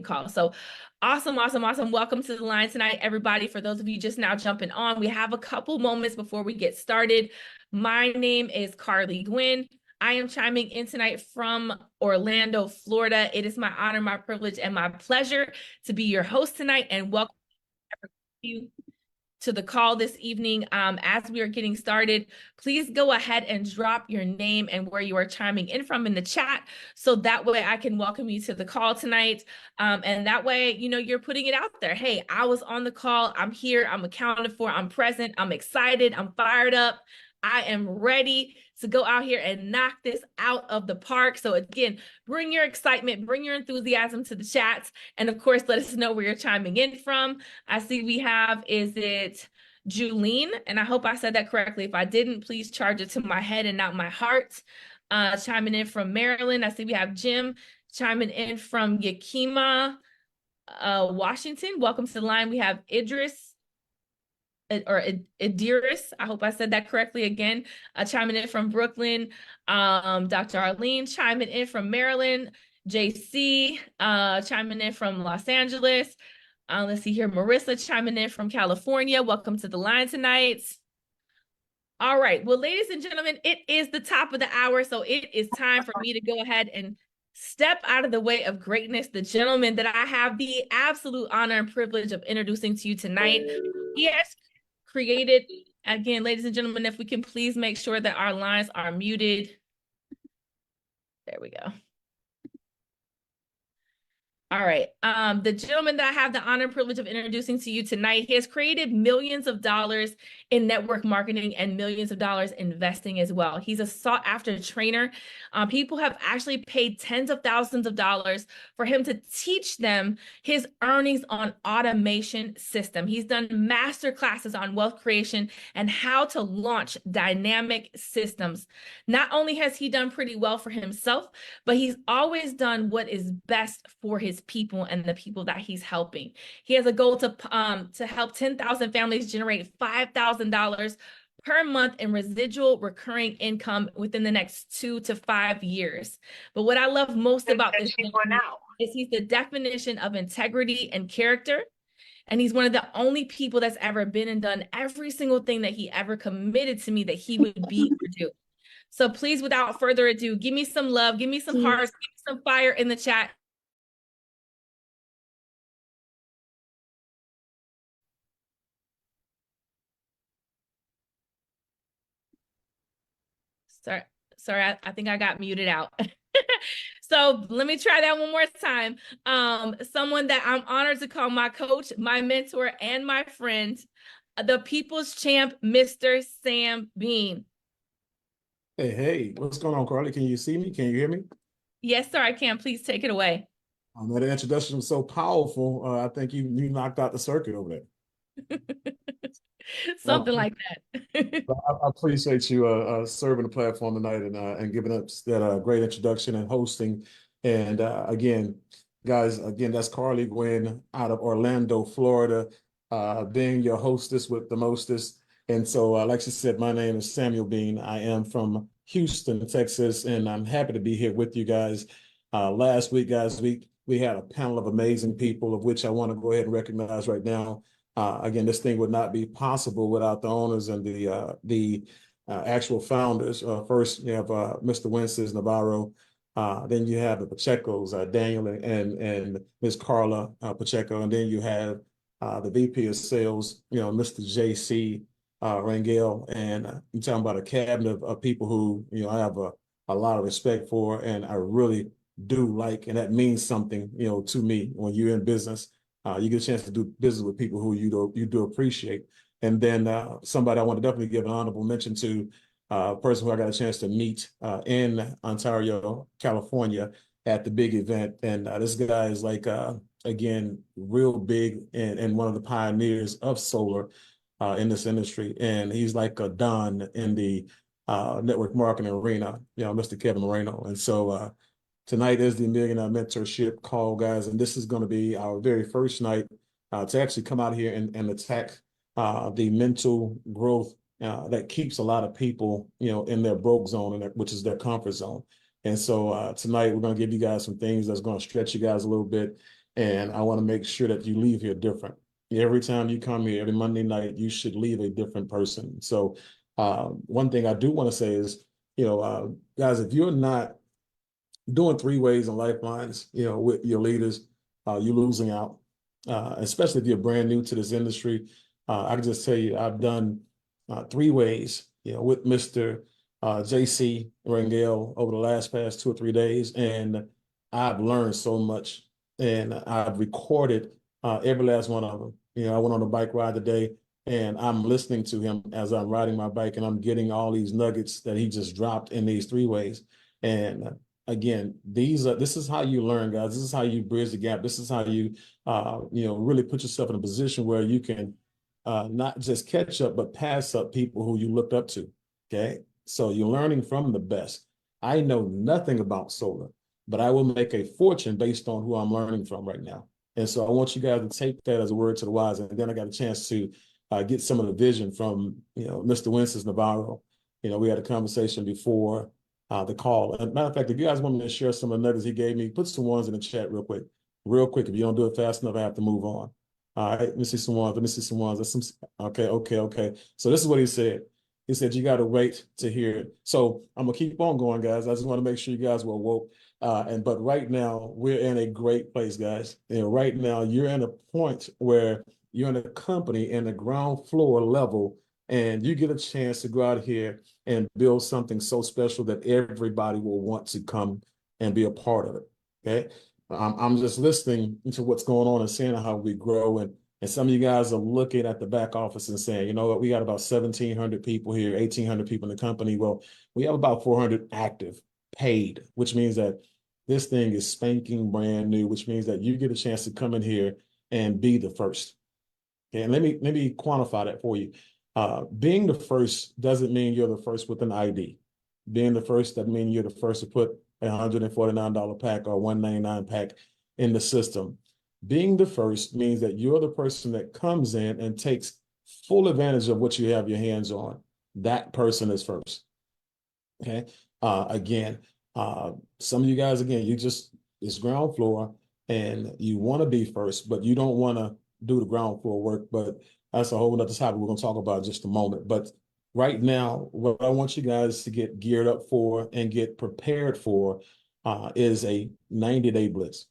call. So awesome, awesome, awesome. Welcome to the line tonight, everybody. For those of you just now jumping on, we have a couple moments before we get started. My name is Carly Gwynn. I am chiming in tonight from Orlando, Florida. It is my honor, my privilege, and my pleasure to be your host tonight, and welcome you to the call this evening. As we are getting started, please go ahead and drop your name and where you are chiming in from in the chat, so that way I can welcome you to the call tonight. And that way, you know, you're putting it out there. Hey, I was on the call. I'm here. I'm accounted for. I'm present. I'm excited. I'm fired up. I am ready to go out here and knock this out of the park. So again, bring your excitement, bring your enthusiasm to the chats. And of course, let us know where you're chiming in from. I see we have, is it Julene? And I hope I said that correctly. If I didn't, please charge it to my head and not my heart. Chiming in from Maryland. I see we have Jim chiming in from Yakima, Washington. Welcome to the line. We have Idris. Or Idris, I hope I said that correctly again, chiming in from Brooklyn. Dr. Arlene chiming in from Maryland. JC chiming in from Los Angeles. Let's see here, Marissa chiming in from California. Welcome to the line tonight. All right, well, ladies and gentlemen, it is the top of the hour, so it is time for me to go ahead and step out of the way of greatness. The gentleman that I have the absolute honor and privilege of introducing to you tonight, he has created, again, ladies and gentlemen, if we can please make sure that our lines are muted. There we go. All right. The gentleman that I have the honor and privilege of introducing to you tonight, he has created millions of dollars in network marketing and millions of dollars investing as well. He's a sought after trainer. People have actually paid tens of thousands of dollars for him to teach them his earnings on automation system. He's done master classes on wealth creation and how to launch dynamic systems. Not only has he done pretty well for himself, but he's always done what is best for his people and the people that he's helping. He has a goal to help 10,000 families generate $5,000 per month in residual recurring income within the next 2 to 5 years. But what I love most about this is he's the definition of integrity and character. And he's one of the only people that's ever been and done every single thing that he ever committed to me that he would be or do. So please, without further ado, give me some love, give me some hearts, give me some fire in the chat. Sorry, I think I got muted out. So let me try that one more time. Someone that I'm honored to call my coach, my mentor, and my friend, the people's champ, Mr. Sam Bean. Hey, what's going on, Carly? Can you see me? Can you hear me? Yes, sir, I can. Please take it away. That introduction was so powerful. I think you knocked out the circuit over there. Something like that. I appreciate you serving the platform tonight and giving us that great introduction and hosting. And again, guys, that's Carly Gwynn out of Orlando, Florida, being your hostess with the mostest. And so, like she said, my name is Samuel Bean. I am from Houston, Texas, and I'm happy to be here with you guys. Last week, guys, we had a panel of amazing people, of which I want to go ahead and recognize right now. Again, this thing would not be possible without the owners and the actual founders. First, you have Mr. Wences Navarro. Then you have the Pachecos, Daniel and Ms. Carla Pacheco. And then you have the VP of Sales, Mr. JC Rangel. And I'm talking about a cabinet of people who, I have a lot of respect for, and I really do like, and that means something, to me when you're in business. You get a chance to do business with people who you do appreciate. And then somebody I want to definitely give an honorable mention to, a person who I got a chance to meet in Ontario, California at the big event. And this guy is like, again, real big and one of the pioneers of solar in this industry. And he's like a don in the network marketing arena, Mr. Kevin Moreno. And so tonight is the Millionaire Mentorship call, guys, and this is going to be our very first night to actually come out here and attack the mental growth that keeps a lot of people, in their broke zone, which is their comfort zone. And so tonight we're going to give you guys some things that's going to stretch you guys a little bit. And I want to make sure that you leave here different. Every time you come here, every Monday night, you should leave a different person. So one thing I do want to say is, guys, if you're not doing three ways and lifelines, with your leaders, you're losing out, especially if you're brand new to this industry. I can just tell you, I've done three ways, with Mr. JC Rangel over the past 2 or 3 days, and I've learned so much, and I've recorded every last one of them. I went on a bike ride today, and I'm listening to him as I'm riding my bike, and I'm getting all these nuggets that he just dropped in these three ways. And again, this is how you learn, guys. This is how you bridge the gap. This is how you really put yourself in a position where you can not just catch up, but pass up people who you looked up to. Okay. So you're learning from the best. I know nothing about solar, but I will make a fortune based on who I'm learning from right now. And so I want you guys to take that as a word to the wise. And then I got a chance to get some of the vision from, Mr. Winston Navarro. We had a conversation before the call. And matter of fact, if you guys want me to share some of the nuggets he gave me, put some ones in the chat real quick. Real quick. If you don't do it fast enough, I have to move on. All right, let me see some ones. Let me see some ones. That's some, okay. So this is what he said. He said, you got to wait to hear it. So I'm going to keep on going, guys. I just want to make sure you guys were woke. But right now, we're in a great place, guys. Right now, you're in a point where you're in a company in the ground floor level, and you get a chance to go out here and build something so special that everybody will want to come and be a part of it. Okay. I'm just listening to what's going on and seeing how we grow. And some of you guys are looking at the back office and saying, you know what, we got about 1,700 people here, 1,800 people in the company. Well, we have about 400 active, paid, which means that this thing is spanking brand new, which means that you get a chance to come in here and be the first. Okay, and let me quantify that for you. Being the first doesn't mean you're the first with an ID. Being the first doesn't mean you're the first to put a $149 pack or $199 pack in the system. Being the first means that you're the person that comes in and takes full advantage of what you have your hands on. That person is first. Okay. Again, some of you guys, again, it's ground floor and you want to be first, but you don't want to do the ground floor work. But that's a whole other topic we're going to talk about in just a moment. But right now, what I want you guys to get geared up for and get prepared for is a 90-day blitz.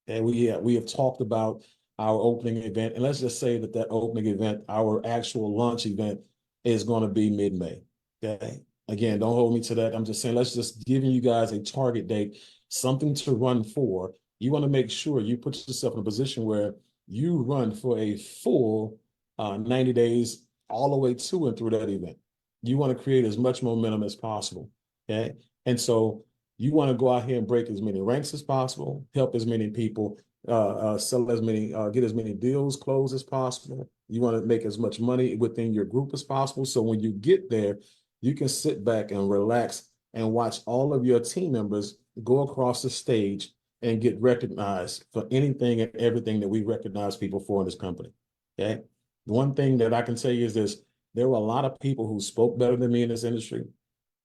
And we have talked about our opening event. And let's just say that opening event, our actual launch event, is going to be mid-May. Okay. Again, don't hold me to that. I'm just saying, let's just give you guys a target date, something to run for. You want to make sure you put yourself in a position where you run for a full 90 days all the way to and through that event. You want to create as much momentum as possible. Okay. And so you want to go out here and break as many ranks as possible, help as many people, sell as many, get as many deals closed as possible. You want to make as much money within your group as possible. So when you get there, you can sit back and relax and watch all of your team members go across the stage and get recognized for anything and everything that we recognize people for in this company. Okay. The one thing that I can tell you is this: there were a lot of people who spoke better than me in this industry.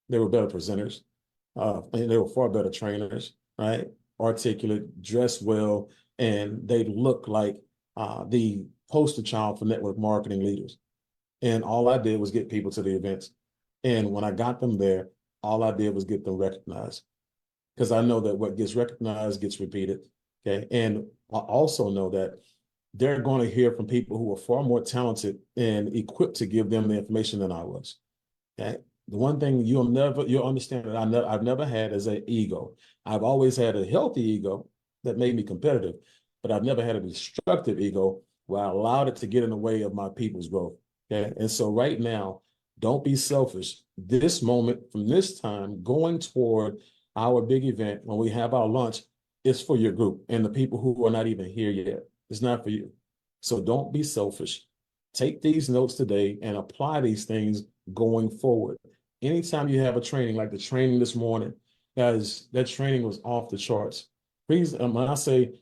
They were better presenters. And they were far better trainers, right? Articulate, dressed well, and they look like the poster child for network marketing leaders. And all I did was get people to the events. And when I got them there, all I did was get them recognized. Because I know that what gets recognized gets repeated. Okay. And I also know that they're going to hear from people who are far more talented and equipped to give them the information than I was. Okay. The one thing you'll understand that I've never had is an ego. I've always had a healthy ego that made me competitive, but I've never had a destructive ego where I allowed it to get in the way of my people's growth. Okay. And so right now, don't be selfish. This moment from this time going toward our big event when we have our lunch is for your group and the people who are not even here yet. It's not for you. So don't be selfish. Take these notes today and apply these things going forward. Anytime you have a training like the training this morning, guys, that training was off the charts. Please, when I say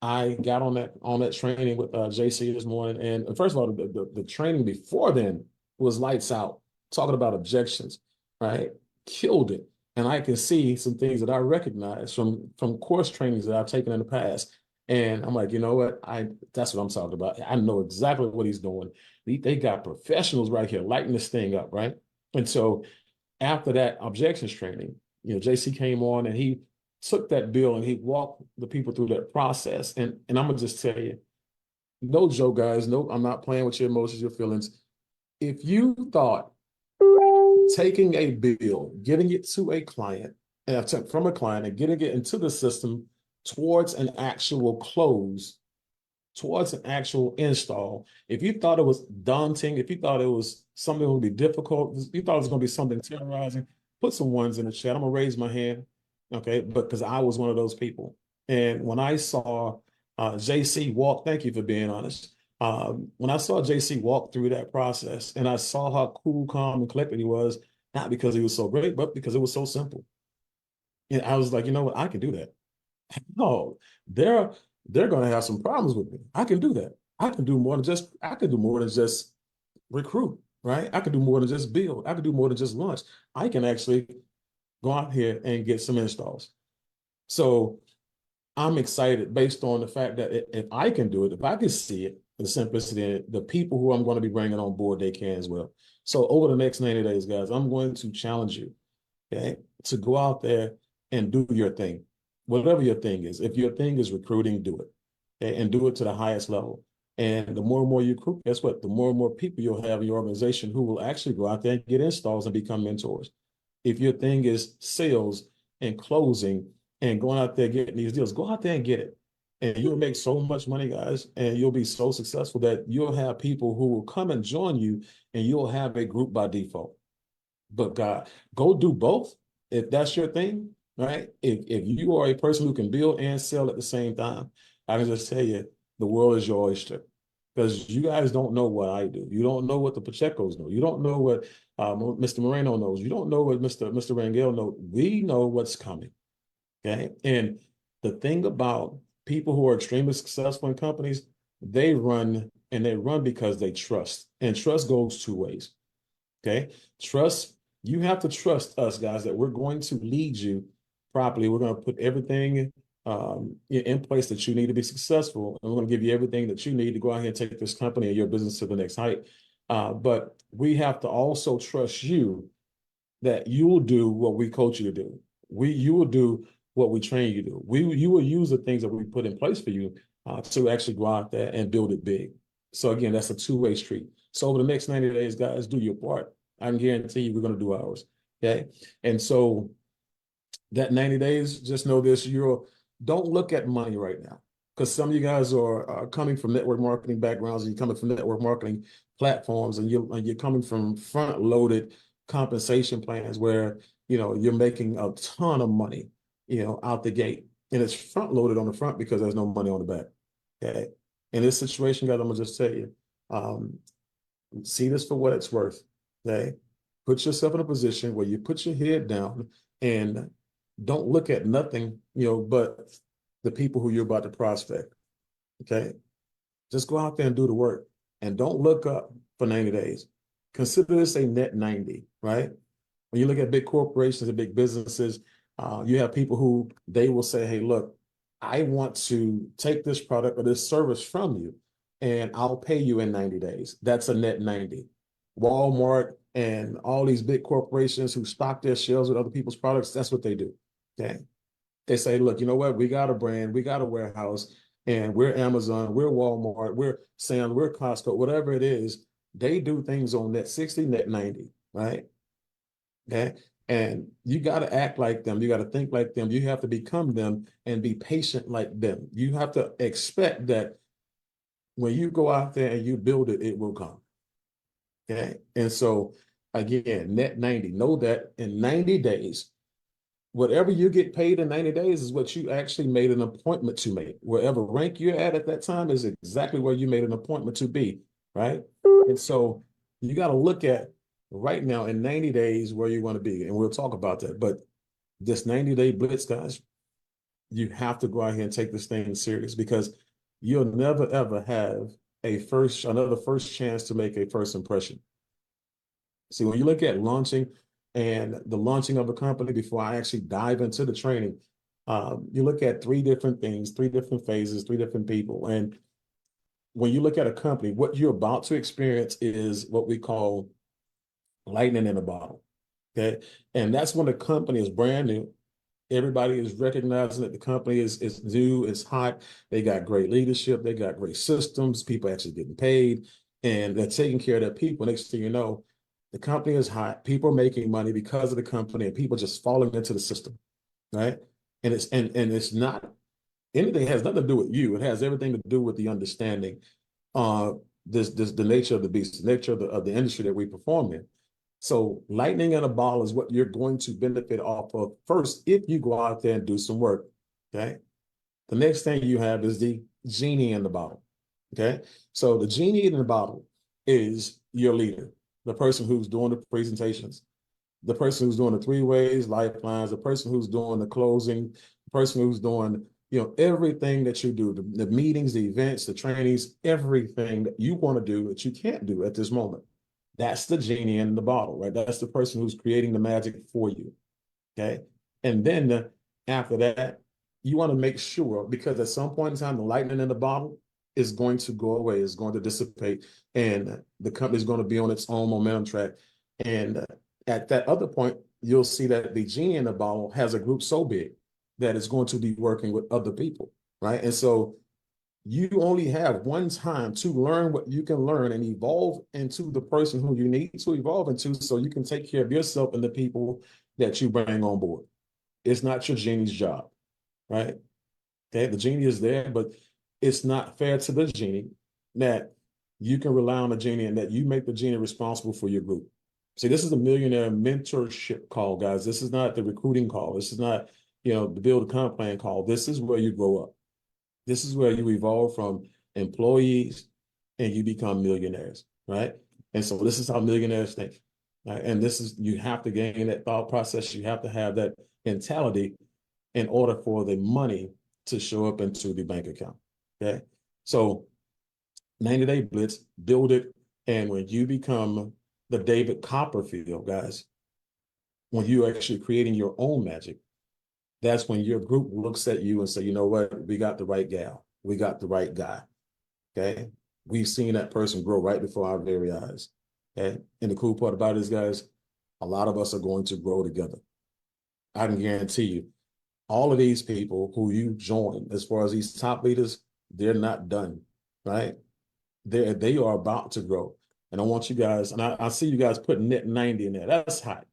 I got on that training with JC this morning, and first of all, the training before then was lights out, talking about objections, right? Killed it. And I can see some things that I recognize from course trainings that I've taken in the past. And I'm like, you know what? That's what I'm talking about. I know exactly what he's doing. They got professionals right here lighting this thing up, right? And so after that objections training, JC came on and he took that bill and he walked the people through that process. And I'm gonna just tell you, no joke, guys. No, I'm not playing with your emotions, your feelings. If you thought taking a bill, getting it to a client, from a client and getting it into the system towards an actual close, towards an actual install, if you thought it was daunting, if you thought it was something that would be difficult, you thought it was going to be something terrorizing, put some ones in the chat. I'm going to raise my hand, okay? But because I was one of those people. And when I saw JC walk, thank you for being honest. When I saw JC walk through that process and I saw how cool, calm, and collected he was, not because he was so great, but because it was so simple. And I was like, you know what? I can do that. No, they're going to have some problems with me. I can do that. I can do more than just recruit, right? I can do more than just build. I can do more than just launch. I can actually go out here and get some installs. So I'm excited based on the fact that if I can do it, if I can see it, the simplicity, the people who I'm going to be bringing on board, they can as well. So over the next 90 days, guys, I'm going to challenge you, okay, to go out there and do your thing, whatever your thing is. If your thing is recruiting, do it, okay, and do it to the highest level. And the more and more you recruit, guess what? The more and more people you'll have in your organization who will actually go out there and get installs and become mentors. If your thing is sales and closing and going out there getting these deals, go out there and get it. And you'll make so much money, guys, and you'll be so successful that you'll have people who will come and join you, and you'll have a group by default. But God, go do both if that's your thing, right? If you are a person who can build and sell at the same time, I can just tell you, the world is your oyster. Because you guys don't know what I do. You don't know what the Pachecos know. You don't know what Mr. Moreno knows. You don't know what Mr. Rangel knows. We know what's coming. Okay. And the thing about people who are extremely successful in companies, they run because they trust. And trust goes two ways. Okay. Trust, you have to trust us, guys, that we're going to lead you properly. We're going to put everything in place that you need to be successful. And we're going to give you everything that you need to go out here and take this company and your business to the next height. But we have to also trust you that you will do what we coach you to do. You will do what we train you to do. You will use the things that we put in place for you to actually go out there and build it big. So again, that's a two-way street. So over the next 90 days, guys, do your part. I can guarantee you we're going to do ours. Okay. And so that 90 days, just know this, don't look at money right now. Because some of you guys are coming from network marketing backgrounds, and you're coming from network marketing platforms, and you're coming from front-loaded compensation plans where you're making a ton of money, out the gate. And it's front-loaded on the front because there's no money on the back. Okay. In this situation, guys, I'm gonna just tell you, see this for what it's worth. Okay. Put yourself in a position where you put your head down and don't look at nothing, but the people who you're about to prospect. Okay. Just go out there and do the work and don't look up for 90 days. Consider this a net 90, right? When you look at big corporations and big businesses, you have people who they will say, hey, look, I want to take this product or this service from you and I'll pay you in 90 days. That's a net 90. Walmart and all these big corporations who stock their shelves with other people's products, that's what they do. Okay. They say, look, you know what? We got a brand, we got a warehouse, and we're Amazon, we're Walmart, we're Sam's, we're Costco, whatever it is. They do things on net 60, net 90, right? Okay. And you got to act like them. You got to think like them. You have to become them and be patient like them. You have to expect that when you go out there and you build it, it will come. Okay. And so again, net 90, know that in 90 days, whatever you get paid in 90 days is what you actually made an appointment to make. Wherever rank you're at that time is exactly where you made an appointment to be, right? And so you got to look at right now in 90 days where you want to be. And we'll talk about that. But this 90-day blitz, guys, you have to go out here and take this thing serious because you'll never, ever have another first chance to make a first impression. See, when you look at launching and the launching of a company, before I actually dive into the training, You look at three different things, three different phases, three different people. And when you look at a company, what you're about to experience is what we call lightning in a bottle. Okay. And that's when the company is brand new. Everybody is recognizing that the company is new, it's hot. They got great leadership, they got great systems, people actually getting paid, and they're taking care of their people. Next thing you know, the company is hot, people are making money because of the company, and people just falling into the system, right? And it's not anything has nothing to do with you. It has everything to do with the understanding, uh, this the nature of the beast, the nature of the industry that we perform in. So lightning in a ball is what you're going to benefit off of first if you go out there and do some work. Okay. The next thing you have is the genie in the bottle. Okay. So the genie in the bottle is your leader, the person who's doing the presentations, the person who's doing the three ways, lifelines, the person who's doing the closing, the person who's doing, everything that you do, the meetings, the events, the trainings, everything that you want to do that you can't do at this moment. That's the genie in the bottle, right? That's the person who's creating the magic for you. Okay. And then after that, you want to make sure, because at some point in time, the lightning in the bottle is going to go away, is going to dissipate, and the company is going to be on its own momentum track. And at that other point, you'll see that the genie in the bottle has a group so big that it's going to be working with other people, right? And so you only have one time to learn what you can learn and evolve into the person who you need to evolve into so you can take care of yourself and the people that you bring on board. It's not your genie's job, right? Okay, the genie is there, but it's not fair to the genie that you can rely on the genie and that you make the genie responsible for your group. See, this is a millionaire mentorship call, guys. This is not the recruiting call. This is not, the build a comp plan call. This is where you grow up. This is where you evolve from employees and you become millionaires, right? And so this is how millionaires think. Right? And this is, you have to gain that thought process. You have to have that mentality in order for the money to show up into the bank account. Okay. So 90-day blitz, build it. And when you become the David Copperfield, guys, when you're actually creating your own magic, that's when your group looks at you and say, you know what, we got the right gal, we got the right guy. Okay. We've seen that person grow right before our very eyes. Okay. And the cool part about it is, guys, a lot of us are going to grow together. I can guarantee you, all of these people who you join, as far as these top leaders, they're not done, right? They are about to grow. And I want you guys, and I see you guys putting net 90 in there. That's hot.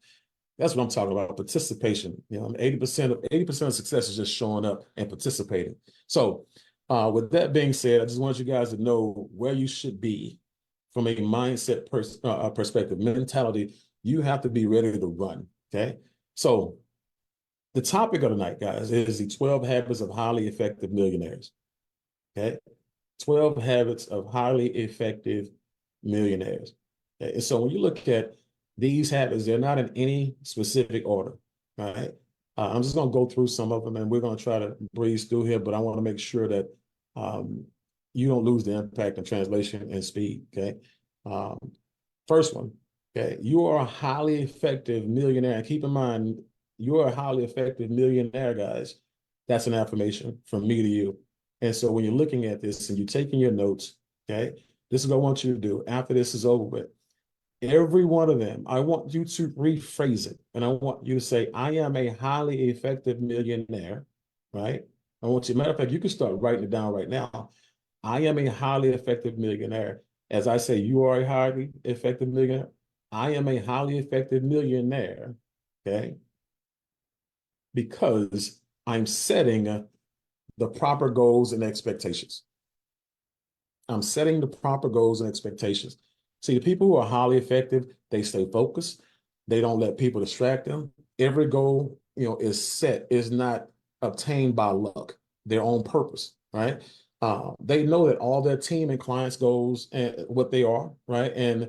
That's what I'm talking about, participation. 80% of success is just showing up and participating. So with that being said, I just want you guys to know where you should be from a mindset perspective, mentality. You have to be ready to run, okay? So the topic of the night, guys, is the 12 habits of highly effective millionaires, okay? 12 habits of highly effective millionaires. Okay? And so when you look at these habits, they're not in any specific order, right? I'm just going to go through some of them and we're going to try to breeze through here, but I want to make sure that you don't lose the impact and translation and speed, okay? Um, First one, okay? You are a highly effective millionaire. And keep in mind, you're a highly effective millionaire, guys. That's an affirmation from me to you. And so when you're looking at this and you're taking your notes, okay, this is what I want you to do after this is over with. Every one of them, I want you to rephrase it. And I want you to say, I am a highly effective millionaire, right? I want you, matter of fact, you can start writing it down right now. I am a highly effective millionaire. As I say, you are a highly effective millionaire. I am a highly effective millionaire, okay? Because I'm setting the proper goals and expectations. I'm setting the proper goals and expectations. See, the people who are highly effective, they stay focused. They don't let people distract them. Every goal, is set, is not obtained by luck, their own purpose, right? They know that all their team and clients' goals and what they are, right? And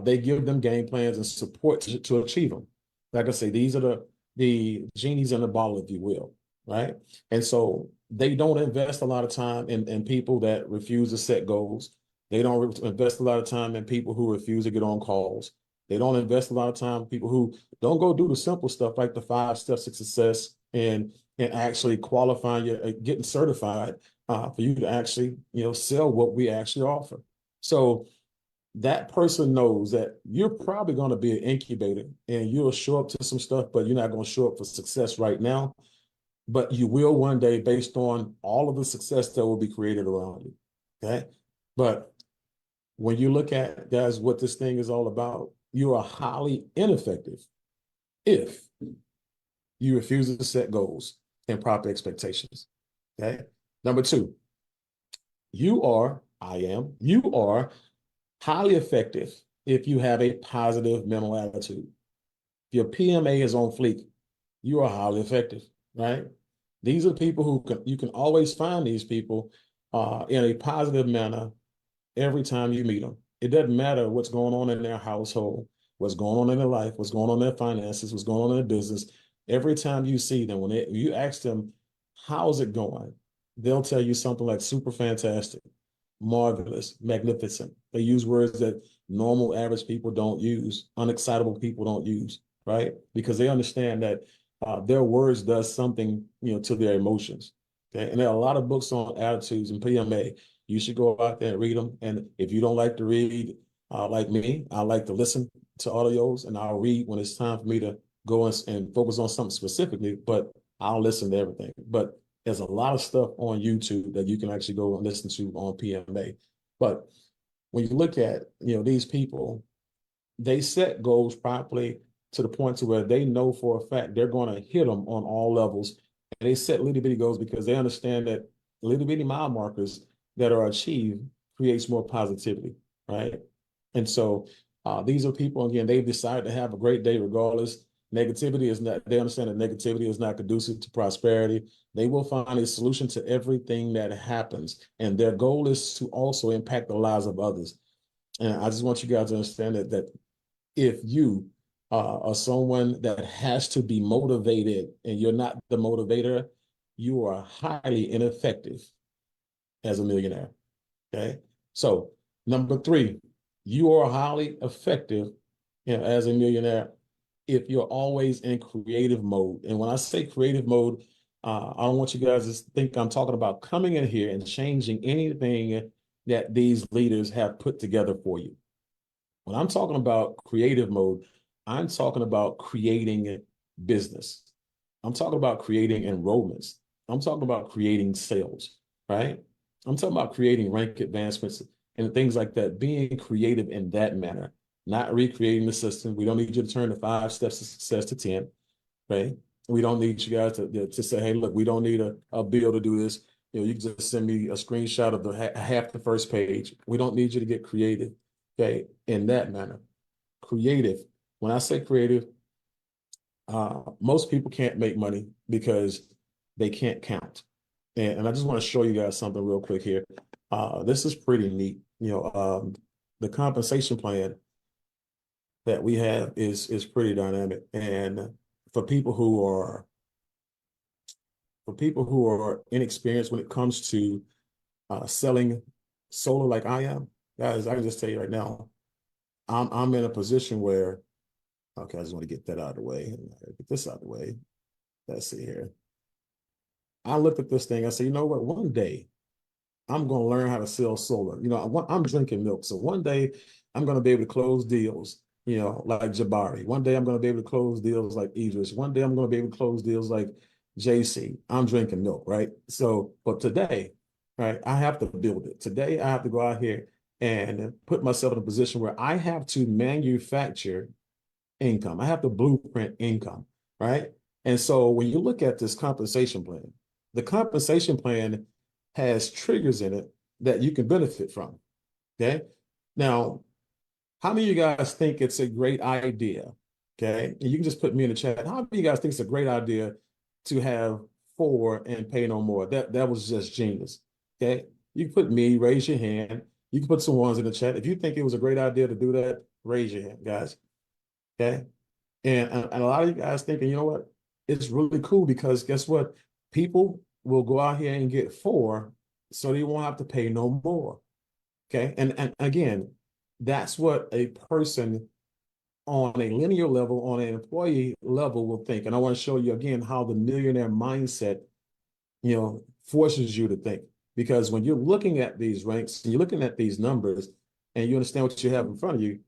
they give them game plans and support to achieve them. Like I say, these are the genies in the bottle, if you will, right? And so they don't invest a lot of time in people that refuse to set goals. They don't invest a lot of time in people who refuse to get on calls. They don't invest a lot of time in people who don't go do the simple stuff like the 5 steps to success and and actually qualifying you, getting certified for you to actually, sell what we actually offer. So that person knows that you're probably going to be an incubator and you'll show up to some stuff, but you're not going to show up for success right now. But you will one day based on all of the success that will be created around you. Okay. But when you look at, guys, what this thing is all about, you are highly ineffective if you refuse to set goals and proper expectations. Okay. Number two, you are highly effective if you have a positive mental attitude. If your PMA is on fleek, you are highly effective, right? These are people you can always find these people in a positive manner every time you meet them. It doesn't matter what's going on in their household, what's going on in their life, what's going on in their finances, what's going on in their business. Every time you see them, when you ask them, how's it going? They'll tell you something like super fantastic, marvelous, magnificent. They use words that normal average people don't use, unexcitable people don't use, right? Because they understand that their words does something, to their emotions. Okay. And there are a lot of books on attitudes and PMA. You should go out there and read them. And if you don't like to read, like me, I like to listen to audios, and I'll read when it's time for me to go and focus on something specifically, but I'll listen to everything. But there's a lot of stuff on YouTube that you can actually go and listen to on PMA. But when you look at, these people, they set goals properly to the point to where they know for a fact they're going to hit them on all levels. And they set little bitty goals because they understand that little bitty mile markers that are achieved creates more positivity, right? And so these are people, again, they've decided to have a great day regardless. Negativity is not, they understand that negativity is not conducive to prosperity. They will find a solution to everything that happens. And their goal is to also impact the lives of others. And I just want you guys to understand that if you are someone that has to be motivated and you're not the motivator, you are highly ineffective as a millionaire. Okay. So, number three, you are highly effective, as a millionaire if you're always in creative mode. And when I say creative mode, I don't want you guys to think I'm talking about coming in here and changing anything that these leaders have put together for you. When I'm talking about creative mode, I'm talking about creating business. I'm talking about creating enrollments. I'm talking about creating sales, right? I'm talking about creating rank advancements and things like that, being creative in that manner, not recreating the system. We don't need you to turn the 5 steps to success to 10, right? We don't need you guys to say, hey, look, we don't need a bill to do this. You can just send me a screenshot of the half the first page. We don't need you to get creative, okay, in that manner. Creative. When I say creative, most people can't make money because they can't count. And I just want to show you guys something real quick here. This is pretty neat. The compensation plan that we have is pretty dynamic. And for people who are inexperienced when it comes to selling solar like I am, guys, I can just tell you right now, I'm in a position where, okay, I just want to get that out of the way. Get this out of the way. Let's see here. I looked at this thing. I said, you know what? One day I'm going to learn how to sell solar. I'm drinking milk. So one day I'm going to be able to close deals, like Jabari. One day I'm going to be able to close deals like Idris. One day I'm going to be able to close deals like JC. I'm drinking milk, right? So, but today, right, I have to build it. Today I have to go out here and put myself in a position where I have to manufacture income. I have to blueprint income, right? And so when you look at this compensation plan, the compensation plan has triggers in it that you can benefit from. Okay. Now, how many of you guys think it's a great idea? Okay. And you can just put me in the chat. How many of you guys think it's a great idea to have 4 and pay no more? That was just genius. Okay. You can put me, raise your hand. You can put some ones in the chat. If you think it was a great idea to do that, raise your hand, guys. Okay. And a lot of you guys thinking, you know what? It's really cool because guess what? People will go out here and get 4 so they won't have to pay no more. Okay. And again, that's what a person on a linear level, on an employee level, will think. And I want to show you again how the millionaire mindset, forces you to think. Because when you're looking at these ranks and you're looking at these numbers and you understand what you have in front of you,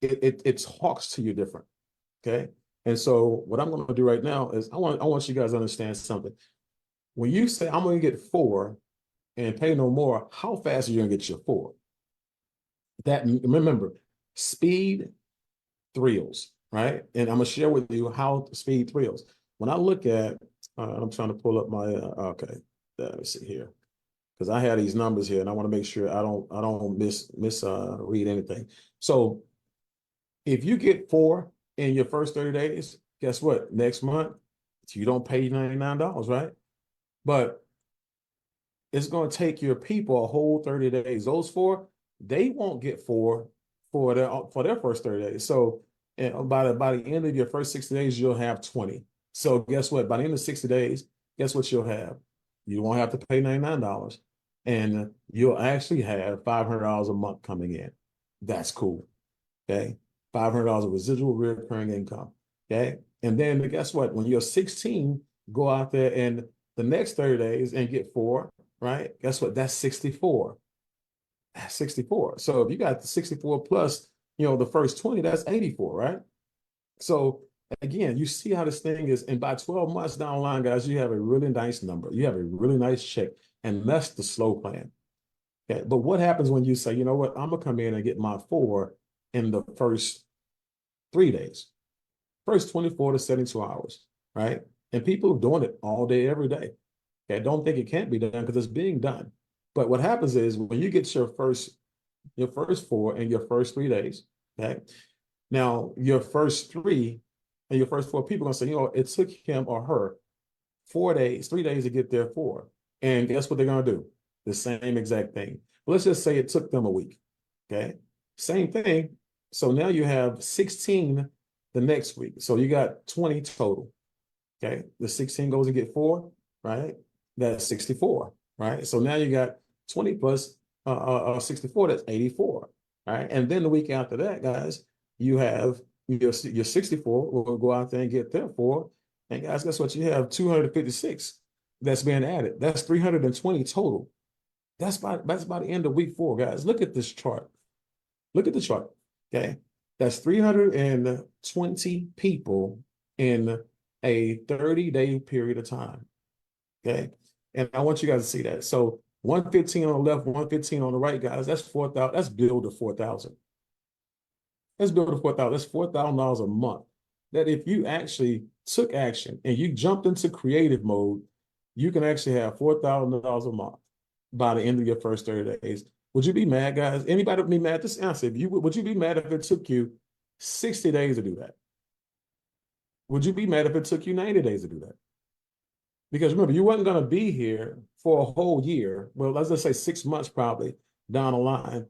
it talks to you different. Okay. And so what I'm going to do right now is I want you guys to understand something. When you say I'm going to get 4 and pay no more, how fast are you going to get your 4? That, remember, speed thrills, right? And I'm going to share with you how speed thrills. When I look at, I'm trying to pull up my, okay, let me see here. Because I have these numbers here and I want to make sure I don't read anything. So if you get 4 in your first 30 days, guess what? Next month, you don't pay $99, right? But it's going to take your people a whole 30 days. Those 4, they won't get 4 for their first 30 days. So by the end of your first 60 days, you'll have 20. So guess what? By the end of 60 days, guess what you'll have? You won't have to pay $99, and you'll actually have $500 a month coming in. That's cool. Okay. $500 of residual recurring income. Okay. And then guess what? When you're 16, go out there and the next 30 days and get 4, right? Guess what? That's 64. That's 64. So if you got the 64 plus, the first 20, that's 84, right? So again, you see how this thing is. And by 12 months down the line, guys, you have a really nice number. You have a really nice check. And that's the slow plan. Okay. But what happens when you say, you know what, I'm going to come in and get my 4 in the first 3 days, first 24 to 72 hours, right? And people are doing it all day, every day. Okay. Don't think it can't be done because it's being done. But what happens is when you get your first 4 in your first 3 days, okay? Now your first 3 and your first 4 people are going to say, it took him or her 4 days, 3 days to get their 4. And guess what they're going to do? The same exact thing. Let's just say it took them a week. Okay. Same thing. So now you have 16 the next week. So you got 20 total. Okay. The 16 goes and get 4, right? That's 64, right? So now you got 20 plus 64, that's 84, right? And then the week after that, guys, you have your 64 will go out there and get their 4. And guys, guess what? You have 256 that's being added. That's 320 total. That's by the end of week 4, guys. Look at this chart. Look at the chart. Okay. That's 320 people in a 30-day period of time. Okay. And I want you guys to see that. So 115 on the left, 115 on the right, guys. That's 4,000. That's build to 4,000. Let's build to 4,000. That's $4,000 a month. That if you actually took action and you jumped into creative mode, you can actually have $4,000 a month by the end of your first 30 days. Would you be mad, guys? Anybody would be mad? Just answer. Would you be mad if it took you 60 days to do that? Would you be mad if it took you 90 days to do that? Because remember, you weren't going to be here for a whole year. Well, let's just say 6 months probably down the line.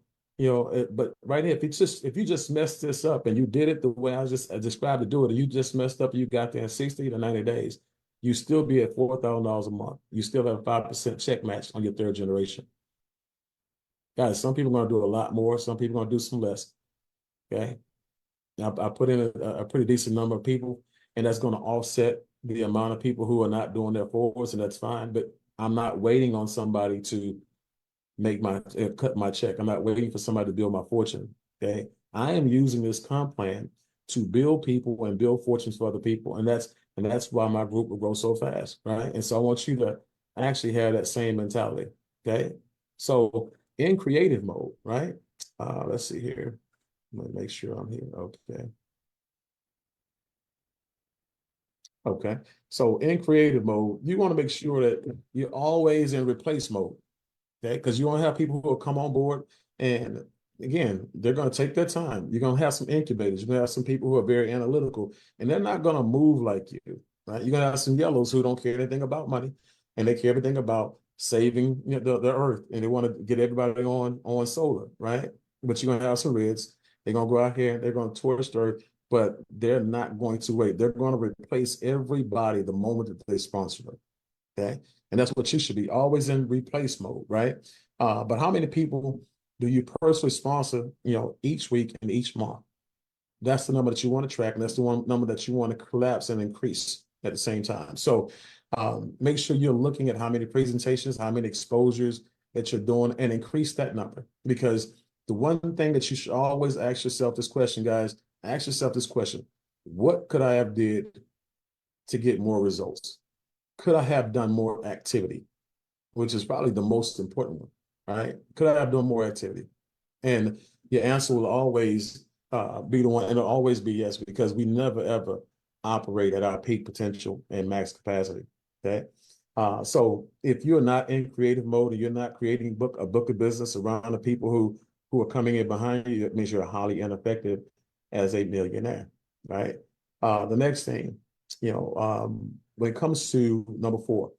But right here, if you just messed this up and you did it the way I described to do it, and you just messed up, and you got there in 60 to 90 days, you still be at $4,000 a month. You still have a 5% check match on your 3rd generation. Guys, some people are going to do a lot more. Some people are going to do some less. Okay. I put in a pretty decent number of people, and that's going to offset the amount of people who are not doing their 4s, and that's fine. But I'm not waiting on somebody to cut my check. I'm not waiting for somebody to build my fortune. Okay. I am using this comp plan to build people and build fortunes for other people. And that's why my group will grow so fast. Right. And so I want you to actually have that same mentality. Okay. So in creative mode, right? Let's see here. Let me make sure I'm here. Okay. Okay. So in creative mode, you want to make sure that you're always in replace mode. Okay. Because you want to have people who will come on board, and again, they're going to take their time. You're going to have some incubators. You're going to have some people who are very analytical, and they're not going to move like you, right? You're going to have some yellows who don't care anything about money, and they care everything about saving the earth, and they want to get everybody on solar, right? But you're going to have some reds. They're going to go out here and they're going to torch the earth, but they're not going to wait. They're going to replace everybody the moment that they sponsor them. Okay. And that's what you should be, always in replace mode, right? But how many people do you personally sponsor, each week and each month? That's the number that you want to track, and that's the one number that you want to collapse and increase at the same time. So make sure you're looking at how many presentations, how many exposures that you're doing, and increase that number. Because the one thing that you should always ask yourself this question, guys, ask yourself this question: what could I have did to get more results? Could I have done more activity? Which is probably the most important one, right? Could I have done more activity? And your answer will always be the one, and it'll always be yes, because we never ever operate at our peak potential and max capacity. Okay. So if you're not in creative mode and you're not creating a book of business around the people who are coming in behind you, it means you're highly ineffective as a millionaire, right? The next thing, when it comes to number 4,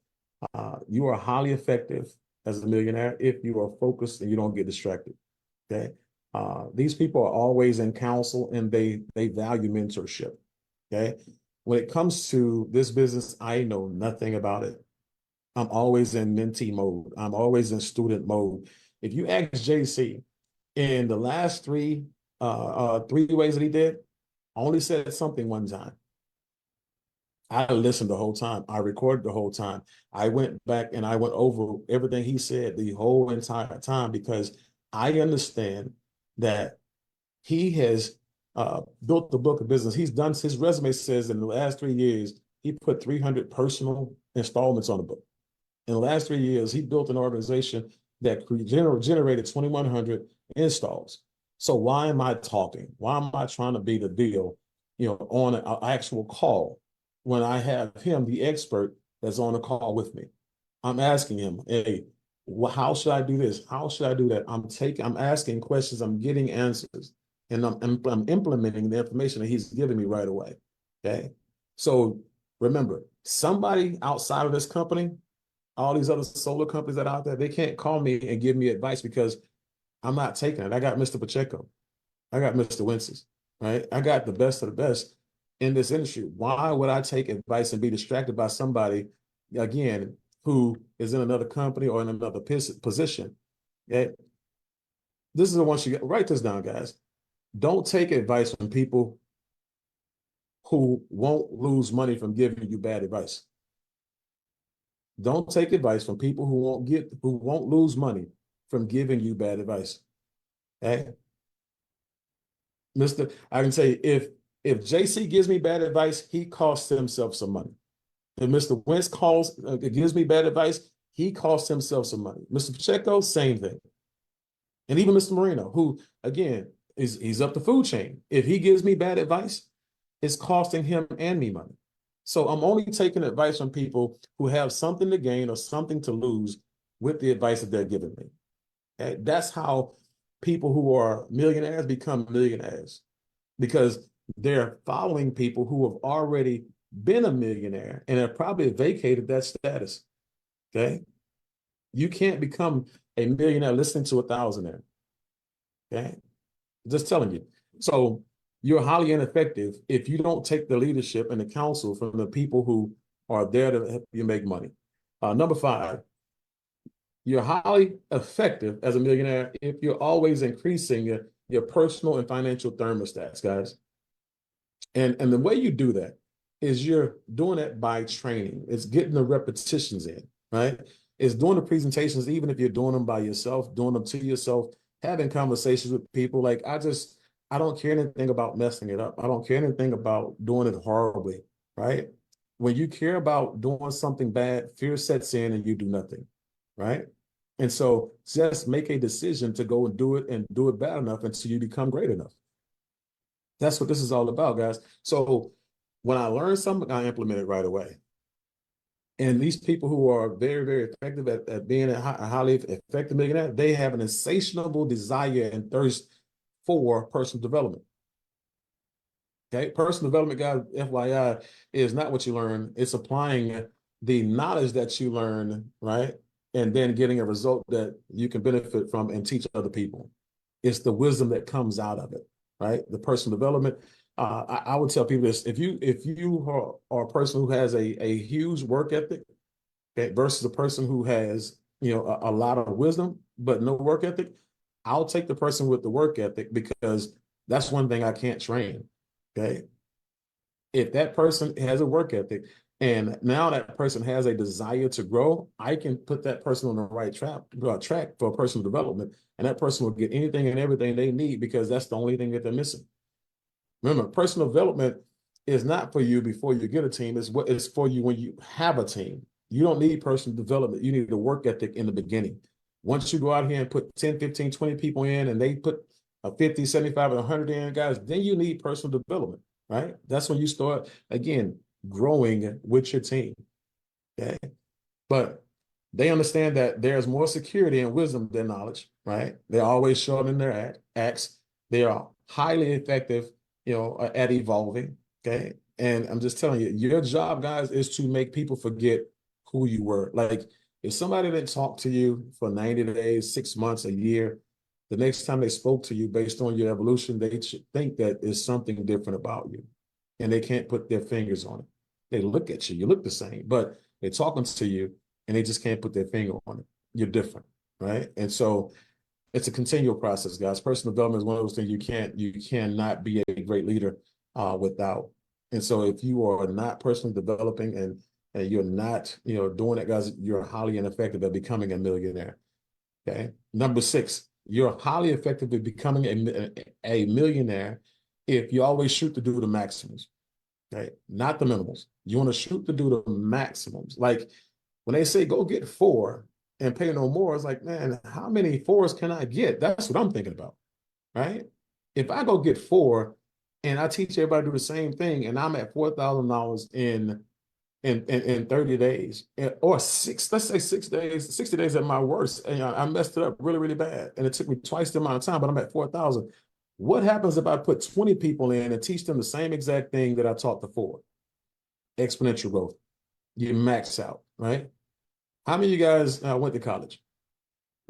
you are highly effective as a millionaire if you are focused and you don't get distracted. Okay. These people are always in counsel and they value mentorship. Okay. When it comes to this business, I know nothing about it. I'm always in mentee mode. I'm always in student mode. If you ask JC in the last three ways that he did, I only said something one time. I listened the whole time. I recorded the whole time. I went back and I went over everything he said the whole entire time because I understand that he has built the book of business. He's done, his resume says in the last 3 years, he put 300 personal installments on the book. In the last 3 years, he built an organization that generated 2,100 installs. So why am I talking? Why am I trying to be the deal, on an actual call when I have him, the expert, that's on the call with me? I'm asking him, hey, how should I do this? How should I do that? I'm asking questions, I'm getting answers, and I'm implementing the information that he's giving me right away. Okay. So remember, somebody outside of this company, all these other solar companies that are out there, they can't call me and give me advice because I'm not taking it. I got Mr. Pacheco. I got Mr. Wences, right? I got the best of the best in this industry. Why would I take advice and be distracted by somebody, again, who is in another company or in another position? Okay? This is the one you get. Write this down, guys. Don't take advice from people who won't lose money from giving you bad advice. Don't take advice from people who won't lose money from giving you bad advice. Okay? I can say if JC gives me bad advice, he costs himself some money. If Mr. Wentz gives me bad advice, he costs himself some money. Mr. Pacheco, same thing. And even Mr. Marino, who, again, he's up the food chain. If he gives me bad advice, it's costing him and me money. So I'm only taking advice from people who have something to gain or something to lose with the advice that they're giving me. Okay? That's how people who are millionaires become millionaires, because they're following people who have already been a millionaire and have probably vacated that status. Okay. You can't become a millionaire listening to a thousandaire. Okay. Just telling you. So you're highly ineffective if you don't take the leadership and the counsel from the people who are there to help you make money. Number 5, you're highly effective as a millionaire if you're always increasing your personal and financial thermostats, guys. And the way you do that is you're doing it by training. It's getting the repetitions in, right? It's doing the presentations, even if you're doing them by yourself, doing them to yourself, having conversations with people. Like, I don't care anything about messing it up. I don't care anything about doing it horribly, right? When you care about doing something bad, fear sets in and you do nothing, right? And so just make a decision to go and do it bad enough until you become great enough. That's what this is all about, guys. So when I learn something, I implement it right away. And these people who are very, very effective at being a highly effective millionaire, they have an insatiable desire and thirst for personal development. Okay, personal development, guys, FYI, is not what you learn. It's applying the knowledge that you learn, right? And then getting a result that you can benefit from and teach other people. It's the wisdom that comes out of it, right? The personal development. I would tell people this: if you are a person who has a huge work ethic, okay, versus a person who has a lot of wisdom but no work ethic, I'll take the person with the work ethic, because That's one thing I can't train. Okay. If that person has a work ethic and now that person has a desire to grow, I can put that person on the right track for personal development. And that person will get anything and everything they need because that's the only thing that they're missing. Remember, personal development is not for you before you get a team. It's what it's for you when you have a team. You don't need personal development. You need a work ethic in the beginning. Once you go out here and put 10, 15, 20 people in and they put a 50, 75, and 100 in, guys, then you need personal development, right? That's when you start, again, growing with your team, okay? But they understand that there's more security and wisdom than knowledge, right? They're always short in their acts. They are highly effective, at evolving, okay? And I'm just telling you, your job, guys, is to make people forget who you were. Like, if somebody didn't talk to you for 90 days, 6 months, a year, the next time they spoke to you based on your evolution, they should think that there's something different about you. And they can't put their fingers on it. They look at you, you look the same, but they're talking to you and they just can't put their finger on it. You're different, right? And so it's a continual process, guys. Personal development is one of those things you cannot be a great leader without. And so if you are not personally developing and you're not, doing that, guys, you're highly ineffective at becoming a millionaire. Okay. Number 6, you're highly effective at becoming a millionaire if you always shoot to do the maximums. Okay, not the minimals. You want to shoot to do the maximums. Like when they say go get 4 and pay no more, it's like, man, how many 4s can I get? That's what I'm thinking about, right? If I go get 4 and I teach everybody to do the same thing and I'm at $4,000 in 30 days or let's say 6 days, 60 days at my worst, and I messed it up really, really bad. And it took me twice the amount of time, but I'm at 4,000. What happens if I put 20 people in and teach them the same exact thing that I taught the 4? Exponential growth. You max out, right? How many of you guys went to college?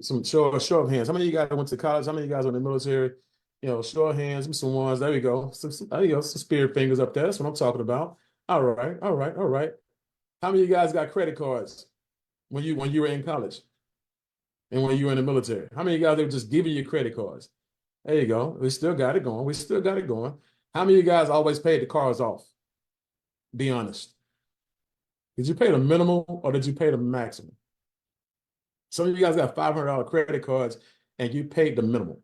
Some show of hands. How many of you guys went to college? How many of you guys are in the military? Show of hands, some ones. There we go. There you go. Some spirit fingers up there. That's what I'm talking about. All right, all right, all right. How many of you guys got credit cards when you were in college and when you were in the military? How many of you guys were just giving you credit cards? There you go. We still got it going. We still got it going. How many of you guys always paid the cars off? Be honest. Did you pay the minimum or did you pay the maximum? Some of you guys got $500 credit cards and you paid the minimum.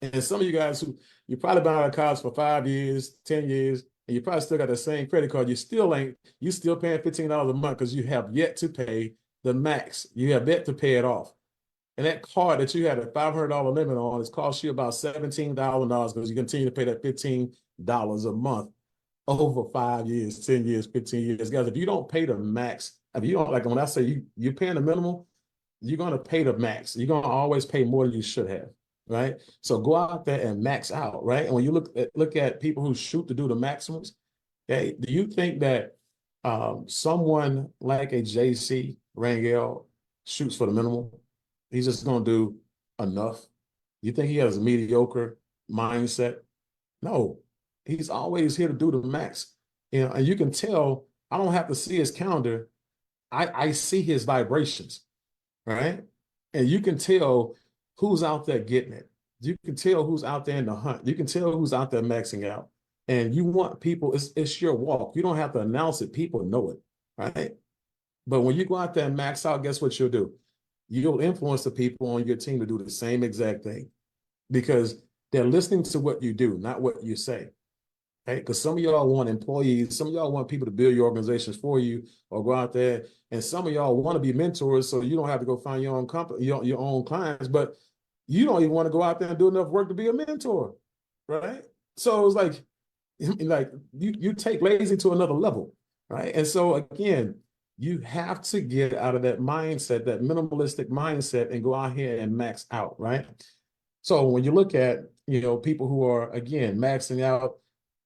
And some of you guys who you probably been out of college for 5 years, 10 years, and you probably still got the same credit card. You still paying $15 a month because you have yet to pay the max. You have yet to pay it off. And that card that you had a $500 limit on is cost you about $17,000 because you continue to pay that $15 a month over 5 years, 10 years, 15 years. Guys, if you don't pay the max, if you don't, like when I say you're paying the minimum, you're going to pay the max. You're going to always pay more than you should have, right? So go out there and max out, right? And when you look at people who shoot to do the maximums, okay, do you think that someone like a JC Rangel shoots for the minimum? He's just going to do enough. You think he has a mediocre mindset? No, he's always here to do the max. And you can tell, I don't have to see his calendar. I see his vibrations, right? And you can tell who's out there getting it. You can tell who's out there in the hunt. You can tell who's out there maxing out. And you want people, it's your walk. You don't have to announce it. People know it, right? But when you go out there and max out, guess what you'll do? You'll influence the people on your team to do the same exact thing because they're listening to what you do, not what you say. Okay? Because some of y'all want employees, some of y'all want people to build your organizations for you or go out there. And some of y'all want to be mentors so you don't have to go find your own company, your own clients, but you don't even want to go out there and do enough work to be a mentor, right? So it's like you take lazy to another level, right? And so again, you have to get out of that mindset, that minimalistic mindset, and go out here and max out, right? So when you look at, people who are, again, maxing out,